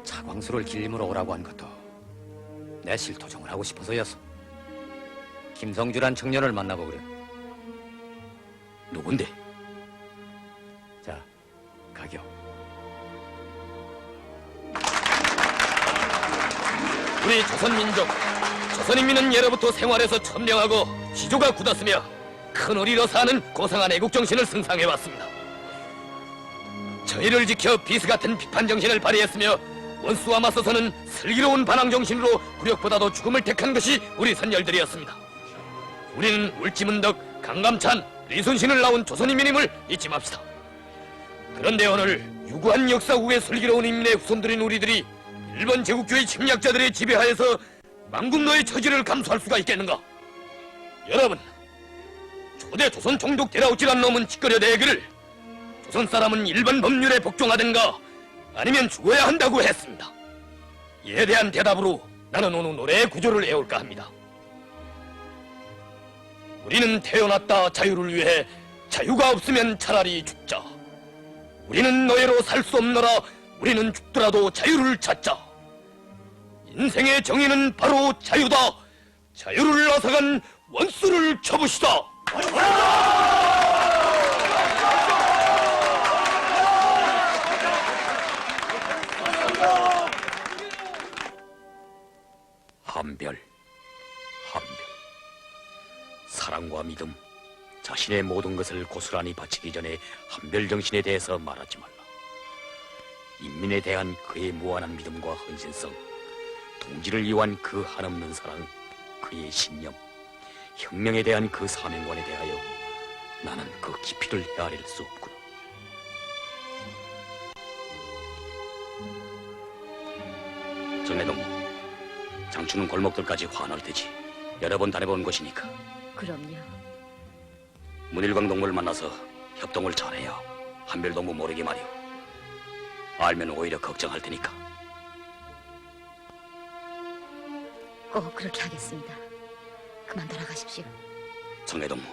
차광수를 길림으로 오라고 한 것도 내 실토종을 하고 싶어서였어. 김성주란 청년을 만나보그래. 누군데? 자, 가교. 우리 조선민족 조선인민은 예로부터 생활에서 천명하고 지조가 굳었으며 큰 어리로 사는 고상한 애국정신을 승상해왔습니다. 저희를 지켜 비스 같은 비판 정신을 발휘했으며 원수와 맞서서는 슬기로운 반항 정신으로 굴욕보다도 죽음을 택한 것이 우리 선열들이었습니다. 우리는 울지문덕, 강감찬, 리순신을 낳은 조선인민임을 잊지 맙시다. 그런데 오늘 유구한 역사국의 슬기로운 인민의 후손들인 우리들이 일본 제국주의 침략자들의 지배하에서 망국노의 처지를 감수할 수가 있겠는가? 여러분, 초대 조선 총독 데라우치란 놈은 짓거려 대기를 조선 사람은 일본 법률에 복종하든가 아니면 죽어야 한다고 했습니다. 이에 대한 대답으로 나는 오늘 노래의 구조를 애울까 합니다. 우리는 태어났다 자유를 위해 자유가 없으면 차라리 죽자. 우리는 노예로 살 수 없노라. 우리는 죽더라도 자유를 찾자. 인생의 정의는 바로 자유다. 자유를 앗아간 원수를 쳐부시다. 한별, 한별. 사랑과 믿음, 자신의 모든 것을 고스란히 바치기 전에 한별 정신에 대해서 말하지 말라. 인민에 대한 그의 무한한 믿음과 헌신성, 동지를 위한 그 한없는 사랑, 그의 신념, 혁명에 대한 그 사명관에 대하여 나는 그 깊이를 헤아릴 수 없구나. 정래동, 장추는 골목들까지 환할 테지. 여러 번 다녀본 곳이니까. 그럼요. 문일광 동무를 만나서 협동을 잘해요. 한별 동무 모르게 말이오. 알면 오히려 걱정할 테니까. 꼭 그렇게 하겠습니다. 그만 돌아가십시오. 정래동무,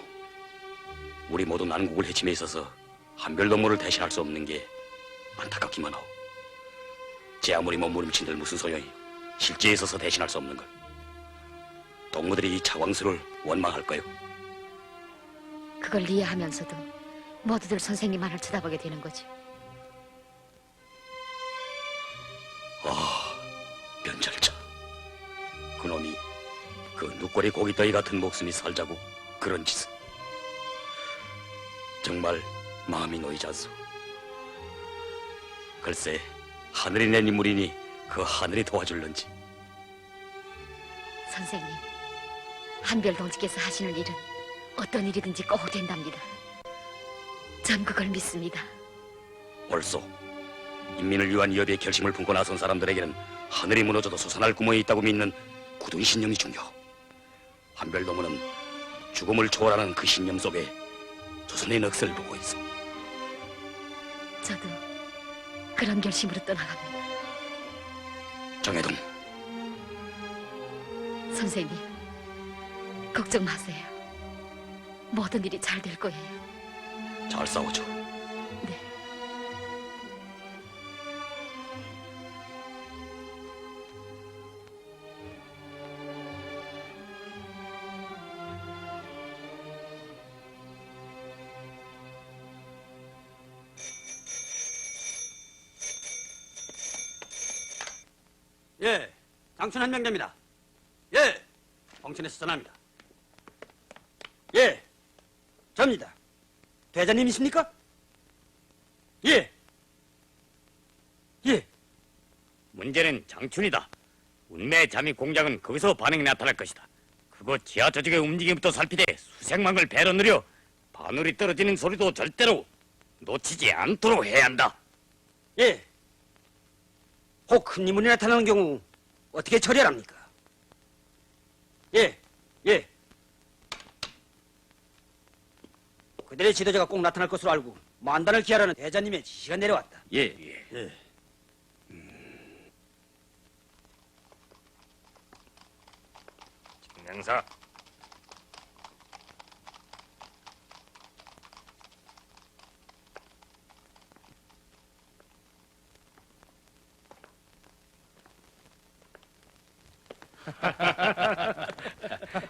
우리 모두 난국을 헤침에 있어서 한별 동무를 대신할 수 없는 게 안타깝기만 하오. 제 아무리 몸부림친들 무슨 소용이 실제에 있어서 대신할 수 없는 걸. 동무들이 이 차광수를 원망할 거요. 그걸 이해하면서도 모두들 선생님만을 쳐다보게 되는 거죠. 변절자. 그놈이 그 누꼬리 고깃덩이 같은 목숨이 살자고 그런 짓을. 정말 마음이 놓이지 않소. 글쎄, 하늘이 낸 인물이니 그 하늘이 도와줄런지. 선생님, 한별 동지께서 하시는 일은 어떤 일이든지 꼭 된답니다. 전 그걸 믿습니다. 옳소. 인민을 위한 위협의 결심을 품고 나선 사람들에게는 하늘이 무너져도 솟아날 구멍이 있다고 믿는 굳은 신념이 중요하오. 한별 동무는 죽음을 초월하는 그 신념 속에 조선의 넋을 보고 있어. 저도 그런 결심으로 떠나갑니다. 정해동, 선생님, 걱정 마세요. 모든 일이 잘 될 거예요. 잘 싸워줘. 네. 예, 장춘 한명대입니다. 예, 홍천에서 전합니다. 예, 접니다. 대장님이십니까? 예. 예. 문제는 장춘이다. 운매의 잠입 공작은 거기서 반응이 나타날 것이다. 그거 지하 조직의 움직임부터 살피되 수색망을 배로 누려 바늘이 떨어지는 소리도 절대로 놓치지 않도록 해야 한다. 예. 혹 큰 인물이 나타나는 경우 어떻게 처리합니까? 예, 예. 그들의 지도자가 꼭 나타날 것으로 알고 만단을 기하라는 대장님의 지시가 내려왔다. 예, 예. 예. 명사.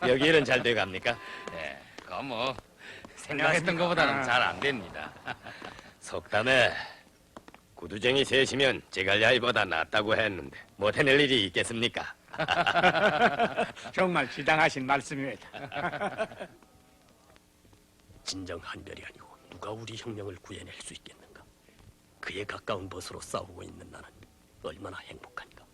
여기 일은 잘 돼갑니까? 예, 그건 뭐 생각했던 것보다는 잘 안 됩니다. 속담에 구두쟁이 셋이면 제갈야이보다 낫다고 했는데 못 해낼 일이 있겠습니까? 정말 지당하신 말씀입니다. 진정 한별이 아니고 누가 우리 혁명을 구해낼 수 있겠는가? 그에 가까운 벗으로 싸우고 있는 나는 얼마나 행복한가?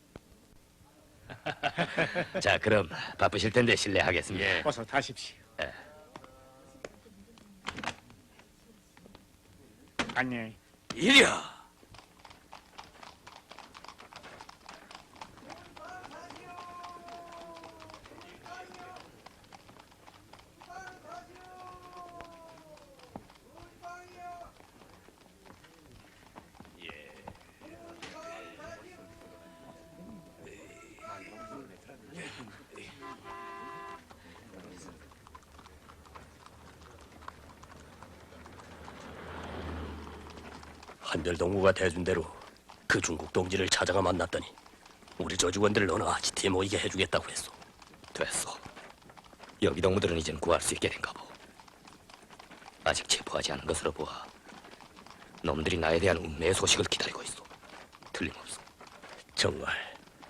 자, 그럼 바쁘실 텐데 실례하겠습니다. 어서 타십시오. 안녕히. 이리야. 한별동무가 대준 대로 그 중국 동지를 찾아가 만났더니 우리 저직원들을 어느 아지트에 모이게 해주겠다고 했어. 됐어. 여기 동무들은 이젠 구할 수 있게 된가 보. 아직 체포하지 않은 것으로 보아 놈들이 나에 대한 운명의 소식을 기다리고 있어. 틀림없어. 정말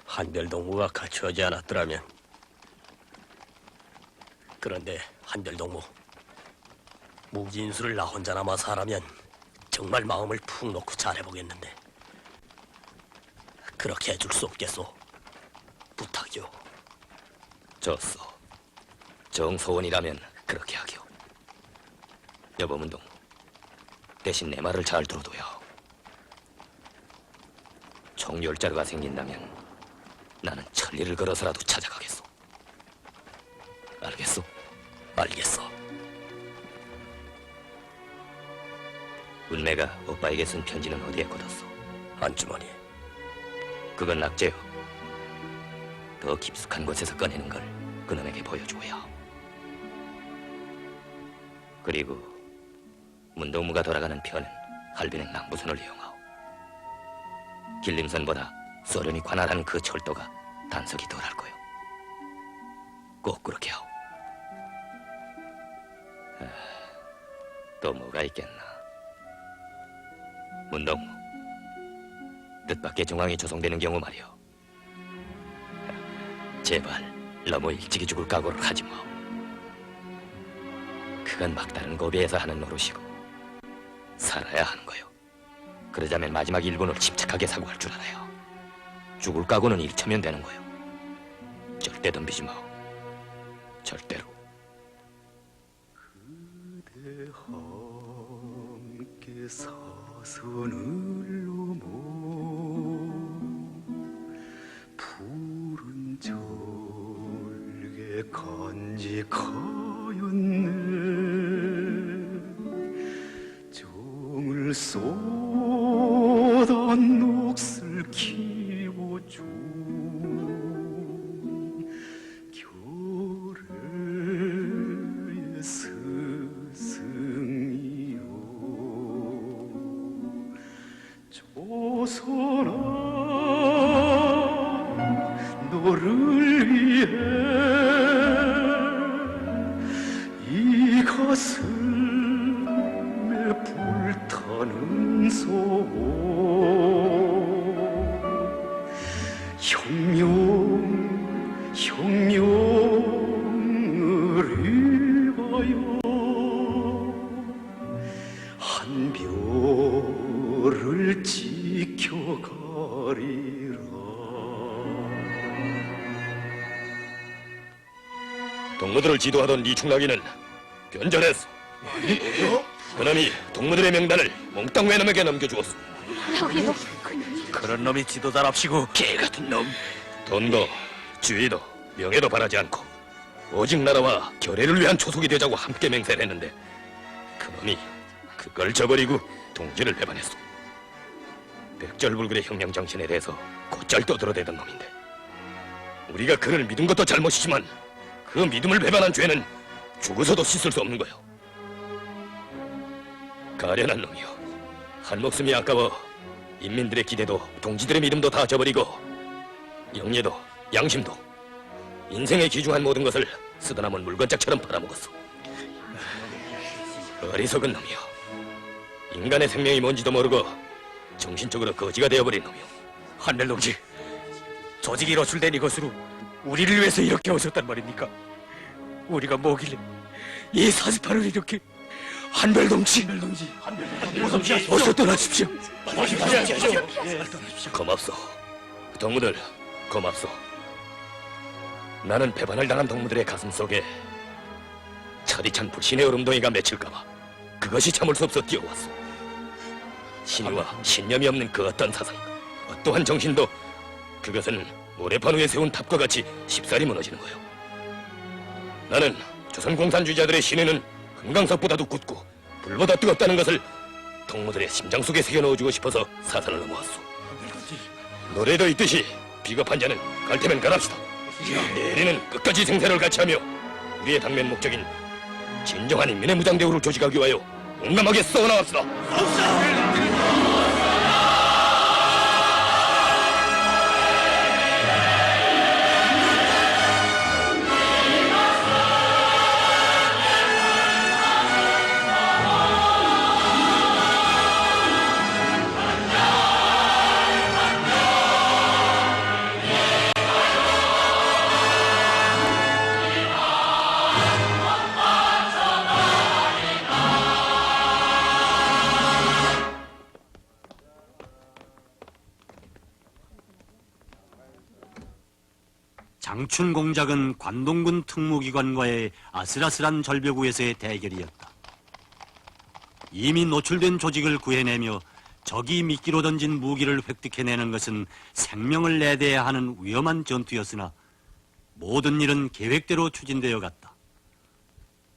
한별동무가 가출하지 않았더라면. 그런데 한별동무 무기인수를 나 혼자 남아 사라면 정말 마음을 푹 놓고 잘해보겠는데 그렇게 해줄 수 없겠소. 부탁이요. 좋소. 정소원이라면 그렇게 하기요. 여보 문동, 대신 내 말을 잘 들어둬요. 총열자루가 생긴다면 나는 천리를 걸어서라도 찾아가겠소. 알겠소? 알겠어. 은매가 오빠에게 쓴 편지는 어디에 꽂았어? 안주머니에. 그건 낙제요. 더 깊숙한 곳에서 꺼내는 걸 그놈에게 보여주어야. 그리고 문동무가 돌아가는 편은 할빈행 남부선을 이용하오. 길림선보다 소련이 관할하는 그 철도가 단속이 덜할 거요. 꼭 그렇게 하오. 또 뭐가 있겠나? 문동무, 뜻밖의 정황이 조성되는 경우 말이오. 제발 너무 일찍이 죽을 각오를 하지 마오. 그건 막다른 고비에서 하는 노릇이고 살아야 하는 거요. 그러자면 마지막 1분을 침착하게 사고할 줄 알아요. 죽을 각오는 일초면 되는 거요. 절대 덤비지 마오. 절대로. 그대 함께 사선을 넘어 푸른 절개 간직하였네. 정을 쏟아 녹슬 키워준 결의의 스승이요. 조선아 너를 위해 이 가슴에 불타는 소원 혁명을 위하여 한별을 지켜가리라. 동무들을 지도하던 이충락이는 변절했어. 그놈이 동무들의 명단을 몽땅 외놈에게 넘겨주었어. 그런 놈이 지도자랍시고 개같은 놈. 돈도 지위도 명예도 바라지 않고 오직 나라와 결의를 위한 초속이 되자고 함께 맹세를 했는데 그놈이 그걸 저버리고 동지를 배반했어. 백절불굴의 혁명 정신에 대해서 곧잘 떠들어대던 놈인데 우리가 그를 믿은 것도 잘못이지만 그 믿음을 배반한 죄는 죽어서도 씻을 수 없는 거요. 가련한 놈이요. 한 목숨이 아까워 인민들의 기대도 동지들의 믿음도 다 저버리고 영예도 양심도 인생에 귀중한 모든 것을 쓰다남은 물건짝처럼 팔아먹었어. 어리석은 놈이요. 인간의 생명이 뭔지도 모르고 정신적으로 거지가 되어버린 놈이요. 한별 동지, 조직이 노출된 이것으로 우리를 위해서 이렇게 오셨단 말입니까? 우리가 뭐길래 이 사스파를 이렇게 한별동지 어서 떠나십시오. 고맙소. 동무들, 고맙소. 나는 배반을 당한 동무들의 가슴 속에 차디찬 불신의 얼음덩이가 맺힐까봐 그것이 참을 수 없어 뛰어왔소. 신의와 신념이 없는 그 어떤 사상, 어떠한 정신도 그것은 모래판 위에 세운 탑과 같이 쉽사리 무너지는 거요. 나는 조선 공산주의자들의 신의는 금강석보다도 굳고 불보다 뜨겁다는 것을 동무들의 심장 속에 새겨 넣어주고 싶어서 사산을 넘어왔소. 노래도 있듯이 비겁한 자는 갈 테면 가랍시다. 내일은 끝까지 생사를 같이하며 우리의 당면 목적인 진정한 인민의 무장대우를 조직하기 위하여 용감하게 싸워나갑시다. 장춘 공작은 관동군 특무기관과의 아슬아슬한 절벽 위에서의 대결이었다. 이미 노출된 조직을 구해내며 적이 미끼로 던진 무기를 획득해내는 것은 생명을 내대야 하는 위험한 전투였으나 모든 일은 계획대로 추진되어 갔다.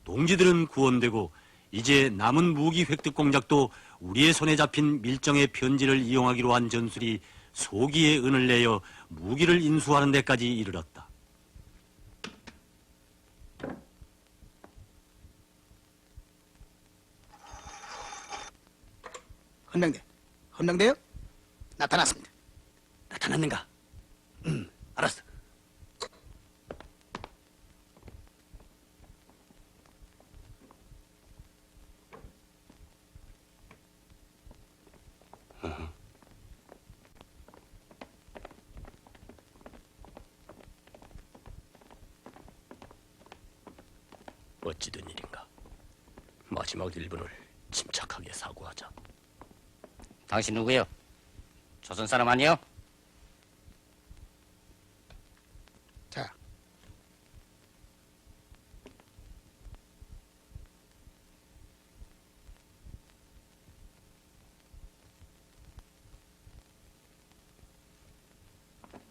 동지들은 구원되고 이제 남은 무기 획득 공작도 우리의 손에 잡힌 밀정의 편지를 이용하기로 한 전술이 소기의 은을 내어 무기를 인수하는 데까지 이르렀다. 헌병대요? 나타났습니다. 나타났는가? 알았어. 어찌된 일인가? 마지막 1분을 침착하게 사고하자. 당신 누구요? 조선 사람 아니요? 자,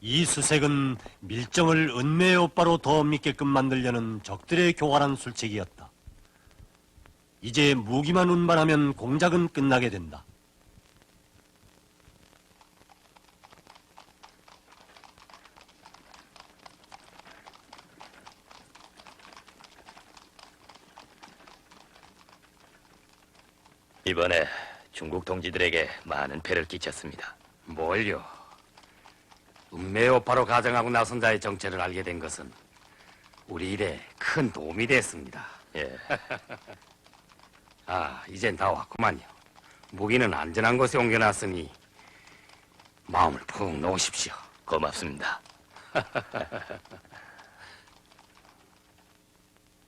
이 수색은 밀정을 은매의 오빠로 더 믿게끔 만들려는 적들의 교활한 술책이었다. 이제 무기만 운반하면 공작은 끝나게 된다. 이번에 중국 동지들에게 많은 폐를 끼쳤습니다. 뭘요? 운매오파로 가정하고 나선 자의 정체를 알게 된 것은 우리 일에 큰 도움이 됐습니다. 예. 이젠 다 왔구만요. 무기는 안전한 곳에 옮겨놨으니 마음을 푹 놓으십시오. 고맙습니다.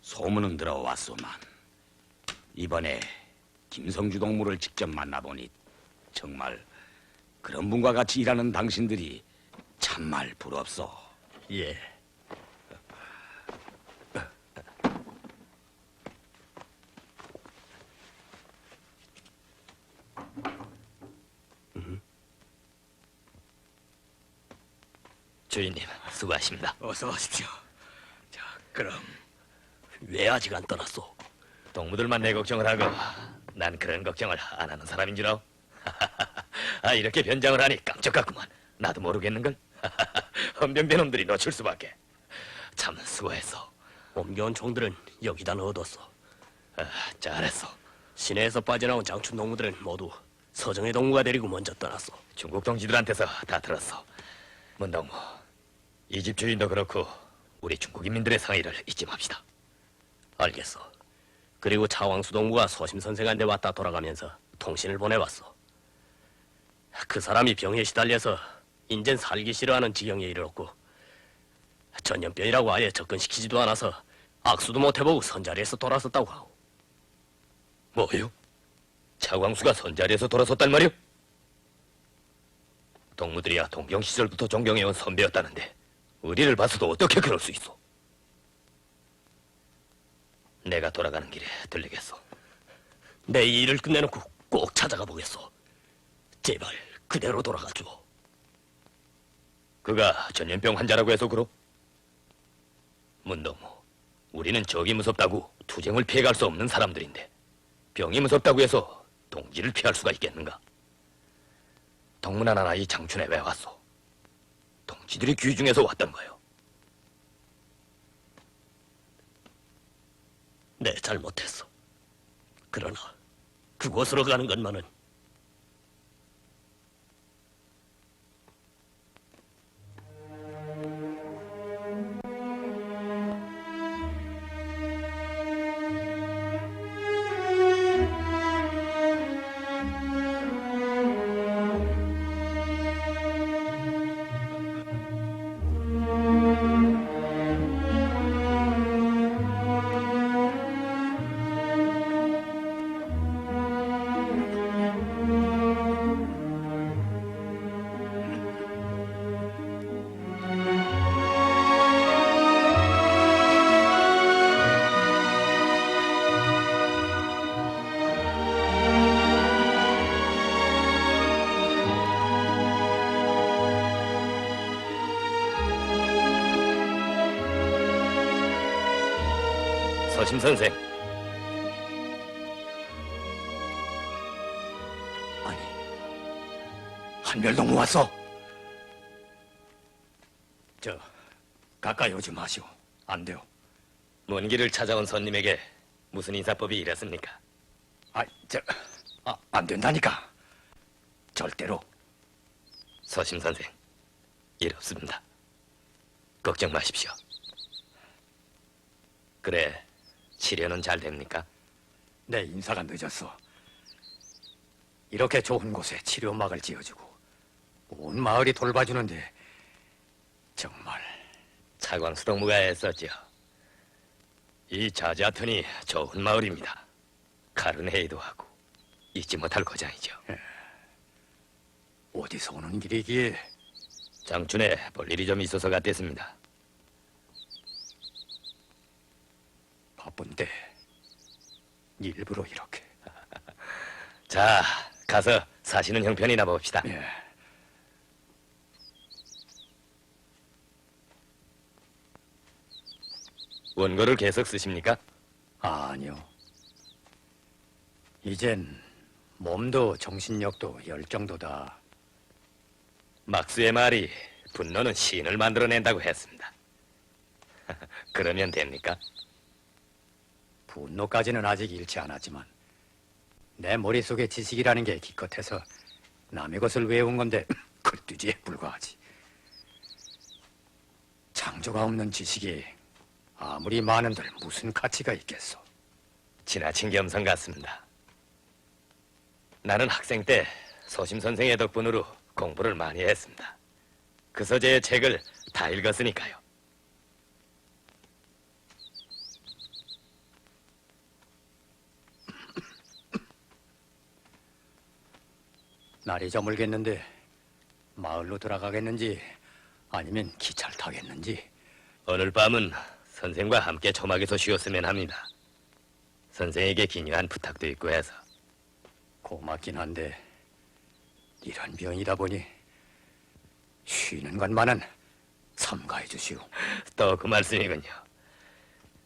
소문은 들어왔소만 이번에 김성주 동무를 직접 만나보니 정말 그런 분과 같이 일하는 당신들이 참말 부럽소. 예. 주인님, 수고하십니다. 어서 오십시오. 자, 그럼 왜 아직 안 떠났소? 동무들만 내 걱정을 하고 난 그런 걱정을 안 하는 사람인 줄 알아? 이렇게 변장을 하니 깜짝 같구만. 나도 모르겠는걸? 헌병대 놈들이 놓칠 수밖에. 참 수고했어. 옮겨온 총들은 여기다 넣어뒀어. 잘했어. 시내에서 빠져나온 장춘 동무들은 모두 서정의 동무가 데리고 먼저 떠났어. 중국 동지들한테서 다 들었어. 문동무, 이 집 주인도 그렇고 우리 중국 인민들의 상의를 잊지 맙시다. 알겠어. 그리고 차왕수 동무가 소심 선생한테 왔다 돌아가면서 통신을 보내왔어. 그 사람이 병에 시달려서 인젠 살기 싫어하는 지경에 이르렀고 전염병이라고 아예 접근시키지도 않아서 악수도 못 해보고 선자리에서 돌아섰다고 하고. 뭐요? 차광수가 선자리에서 돌아섰단 말이오? 동무들이야 동경 시절부터 존경해온 선배였다는데 의리를 봐서도 어떻게 그럴 수 있어? 내가 돌아가는 길에 들리겠소. 내 이 일을 끝내놓고 꼭 찾아가 보겠소. 제발 그대로 돌아가줘. 그가 전염병 환자라고 해서 그러? 문동무, 우리는 적이 무섭다고 투쟁을 피해갈 수 없는 사람들인데 병이 무섭다고 해서 동지를 피할 수가 있겠는가? 동문한 아이 장춘에 왜 왔소? 동지들이 귀중해서 왔던 거요. 내 잘못했어. 그러나 그곳으로 가는 것만은 서심 선생. 아니, 한별동 왔어. 저 가까이 오지 마시오. 안 돼요. 먼 길을 찾아온 손님에게 무슨 인사법이 이랬습니까? 안 된다니까. 절대로. 서심 선생, 일 없습니다. 걱정 마십시오. 그래, 치료는 잘 됩니까? 내 인사가 늦었어. 이렇게 좋은 곳에 치료막을 지어주고 온 마을이 돌봐주는데 정말 차광수 동무가 애썼죠. 이 자자턴이 좋은 마을입니다. 가른회의도 하고 잊지 못할 고장이죠. 어디서 오는 길이기에? 장춘에 볼 일이 좀 있어서 갔댔습니다. 바쁜데 일부러 이렇게. 자, 가서 사시는 형편이나 봅시다. 원고를 계속 쓰십니까? 아니요. 이젠 몸도 정신력도 열정도 다. 막수의 말이 분노는 시인을 만들어낸다고 했습니다. 그러면 됩니까? 분노까지는 아직 잃지 않았지만 내 머릿속에 지식이라는 게 기껏해서 남의 것을 외운 건데 글귀지에 불과하지. 창조가 없는 지식이 아무리 많은들 무슨 가치가 있겠소. 지나친 겸손 같습니다. 나는 학생 때 소심 선생의 덕분으로 공부를 많이 했습니다. 그 서재의 책을 다 읽었으니까요. 날이 저물겠는데 마을로 돌아가겠는지 아니면 기차를 타겠는지. 오늘 밤은 선생과 함께 초막에서 쉬었으면 합니다. 선생에게 기묘한 부탁도 있고 해서. 고맙긴 한데 이런 병이다 보니 쉬는 것만은 삼가해 주시오. 또 그 말씀이군요.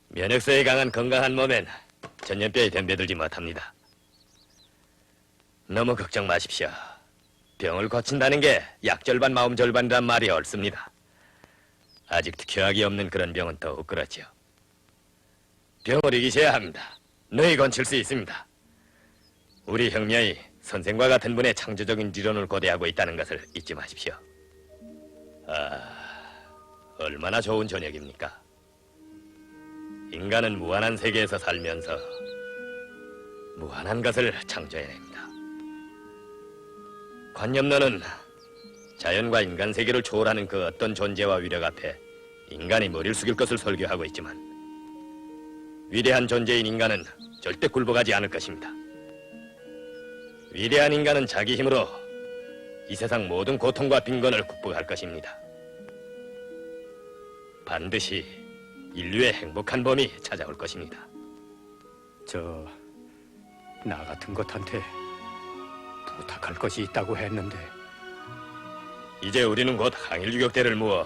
면역성이 강한 건강한 몸엔 전염병이 덤벼들지 못합니다. 너무 걱정 마십시오. 병을 고친다는 게 약 절반 마음 절반이란 말이 옳습니다. 아직 특효약이 없는 그런 병은 더욱 그렇죠. 병을 이기셔야 합니다. 너희 건칠 수 있습니다. 우리 형님이 선생과 같은 분의 창조적인理論을 고대하고 있다는 것을 잊지 마십시오. 얼마나 좋은 저녁입니까? 인간은 무한한 세계에서 살면서 무한한 것을 창조해냅니다. 관념론은 자연과 인간 세계를 초월하는 그 어떤 존재와 위력 앞에 인간이 머리를 숙일 것을 설교하고 있지만 위대한 존재인 인간은 절대 굴복하지 않을 것입니다. 위대한 인간은 자기 힘으로 이 세상 모든 고통과 빈곤을 극복할 것입니다. 반드시 인류의 행복한 범이 찾아올 것입니다. 나 같은 것한테 부탁할 것이 있다고 했는데. 이제 우리는 곧 항일 유격대를 모아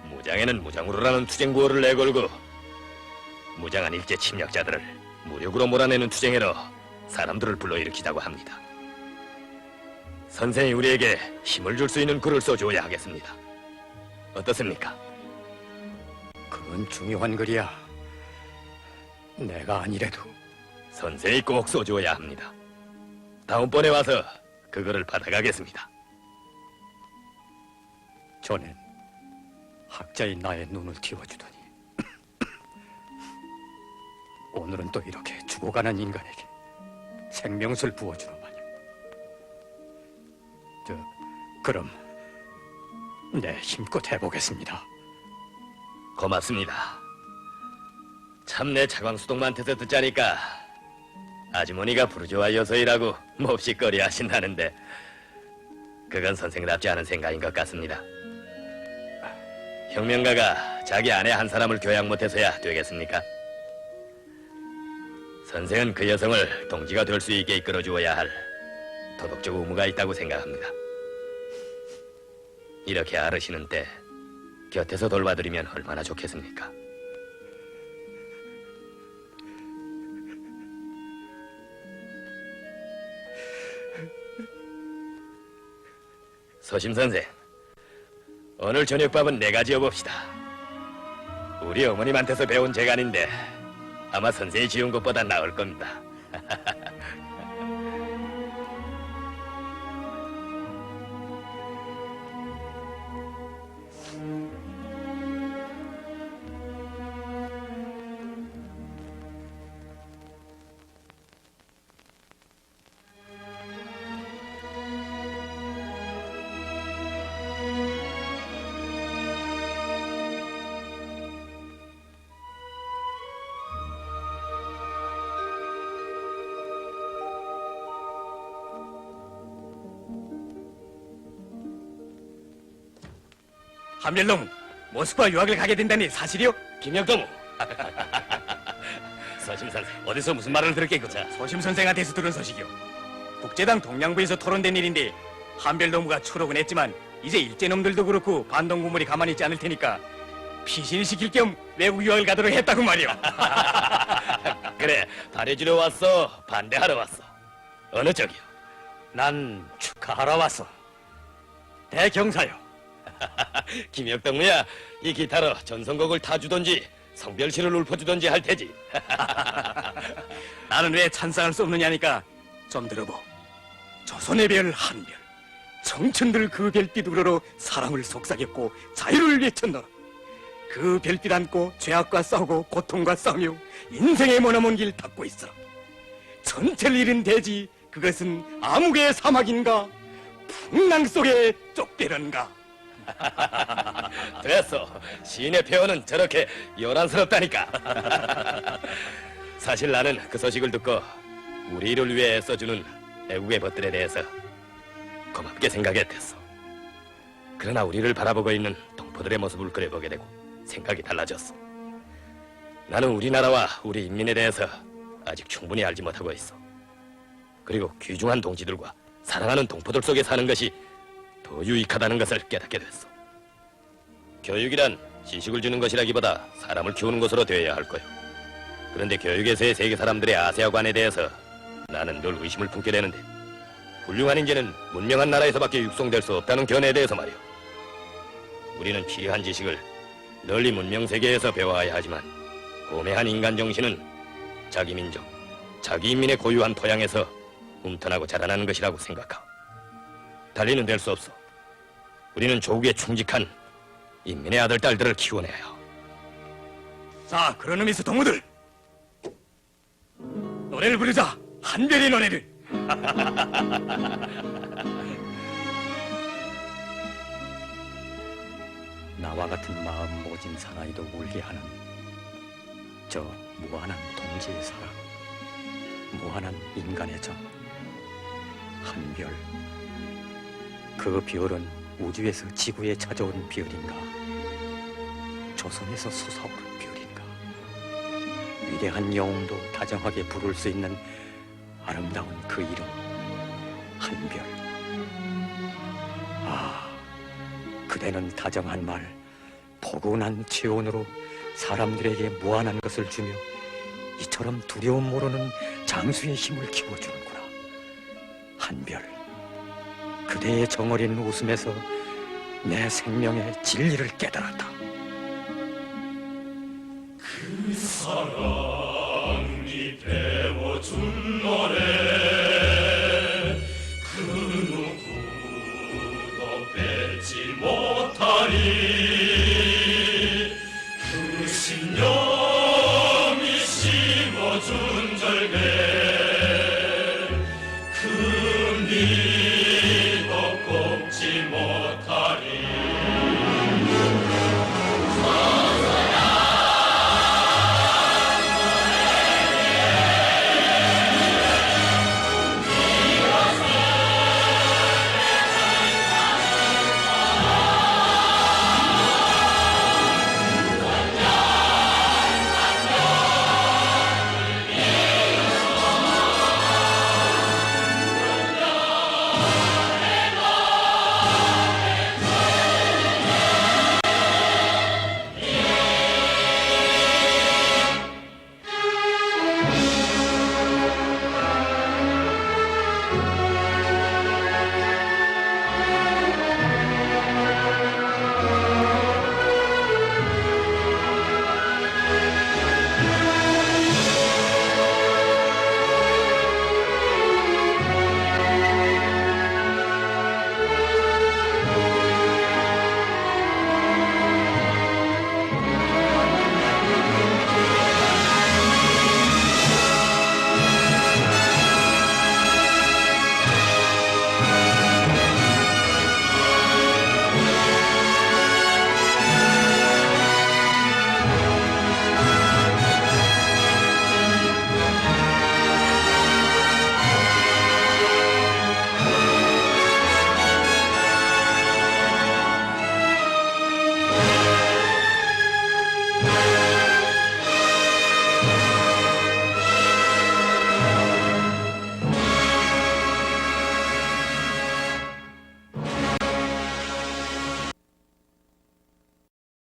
무장에는 무장으로라는 투쟁 구호를 내걸고 무장한 일제 침략자들을 무력으로 몰아내는 투쟁에로 사람들을 불러일으키자고 합니다. 선생이 우리에게 힘을 줄 수 있는 글을 써주어야 하겠습니다. 어떻습니까? 그건 중요한 글이야. 내가 아니래도 선생이 꼭 써주어야 합니다. 다음번에 와서 그 글을 받아가겠습니다. 전엔 학자인 나의 눈을 틔워주더니 오늘은 또 이렇게 죽어가는 인간에게 생명수를 부어주는 마냥. 그럼 내 힘껏 해보겠습니다. 고맙습니다. 참 내 차광수동만테서 듣자니까 아주머니가 부르주아여서이라고 몹시 꺼려하신다는데 그건 선생답지 않은 생각인 것 같습니다. 혁명가가 자기 아내 한 사람을 교양 못해서야 되겠습니까? 선생은 그 여성을 동지가 될 수 있게 이끌어주어야 할 도덕적 의무가 있다고 생각합니다. 이렇게 아르시는 때 곁에서 돌봐드리면 얼마나 좋겠습니까? 서심 선생, 오늘 저녁밥은 내가 지어봅시다. 우리 어머님한테서 배운 재간인데 아마 선생이 지은 것보다 나을 겁니다. 한별놈, 모스크바 유학을 가게 된다니 사실이요? 김혁동. 서심 선생, 어디서 무슨 말을 들었겠고? 자, 소심 선생한테서 들은 소식이요. 국제당 동양부에서 토론된 일인데 한별노무가 추록은 했지만 이제 일제놈들도 그렇고 반동군물이 가만히 있지 않을 테니까 피신을 시킬 겸 외국 유학을 가도록 했다고 말이요. 그래, 바래주러 왔어? 반대하러 왔어? 어느 쪽이요? 난 축하하러 왔어. 대경사요. 김혁동무야, 이 기타로 전성곡을 타주던지 성별시를 읊어주던지 할 테지. 나는 왜 찬상할 수 없느냐니까 좀 들어보. 조선의 별 한별, 청춘들 그 별빛 우러러 사랑을 속삭였고 자유를 외쳤노라. 그 별빛 안고 죄악과 싸우고 고통과 싸우며 인생의 머나먼 길 닦고 있어. 전체를 잃은 대지, 그것은 암흑의 사막인가 풍랑 속의 쪽배런가. 됐어. 시인의 표현은 저렇게 요란스럽다니까. 사실 나는 그 소식을 듣고 우리를 위해 애써주는 애국의 벗들에 대해서 고맙게 생각했댔어. 그러나 우리를 바라보고 있는 동포들의 모습을 그려보게 되고 생각이 달라졌어. 나는 우리나라와 우리 인민에 대해서 아직 충분히 알지 못하고 있어. 그리고 귀중한 동지들과 사랑하는 동포들 속에 사는 것이 더 유익하다는 것을 깨닫게 됐어. 교육이란 지식을 주는 것이라기보다 사람을 키우는 것으로 되어야 할 거요. 그런데 교육에서의 세계 사람들의 아세아관에 대해서 나는 늘 의심을 품게 되는데, 훌륭한 인재는 문명한 나라에서밖에 육성될 수 없다는 견해에 대해서 말이오. 우리는 귀한 지식을 널리 문명 세계에서 배워야 하지만 고매한 인간 정신은 자기 민족, 자기 인민의 고유한 토양에서 훔터나고 자라나는 것이라고 생각하오. 달리는 될 수 없어. 우리는 조국에 충직한 인민의 아들, 딸들을 키워내야 해요. 자, 그런 의미에서 동무들 노래를 부르자. 한별의 노래를. 나와 같은 마음 모진 사나이도 울게 하는 저 무한한 동지의 사랑, 무한한 인간의 정. 한 별, 그 별은 우주에서 지구에 찾아온 별인가? 조선에서 솟아오른 별인가? 위대한 영웅도 다정하게 부를 수 있는 아름다운 그 이름, 한별. 아, 그대는 다정한 말, 포근한 체온으로 사람들에게 무한한 것을 주며 이처럼 두려움 모르는 장수의 힘을 키워주는구나. 한별, 그대의 정어린 웃음에서 내 생명의 진리를 깨달았다. 그 사랑이 배워준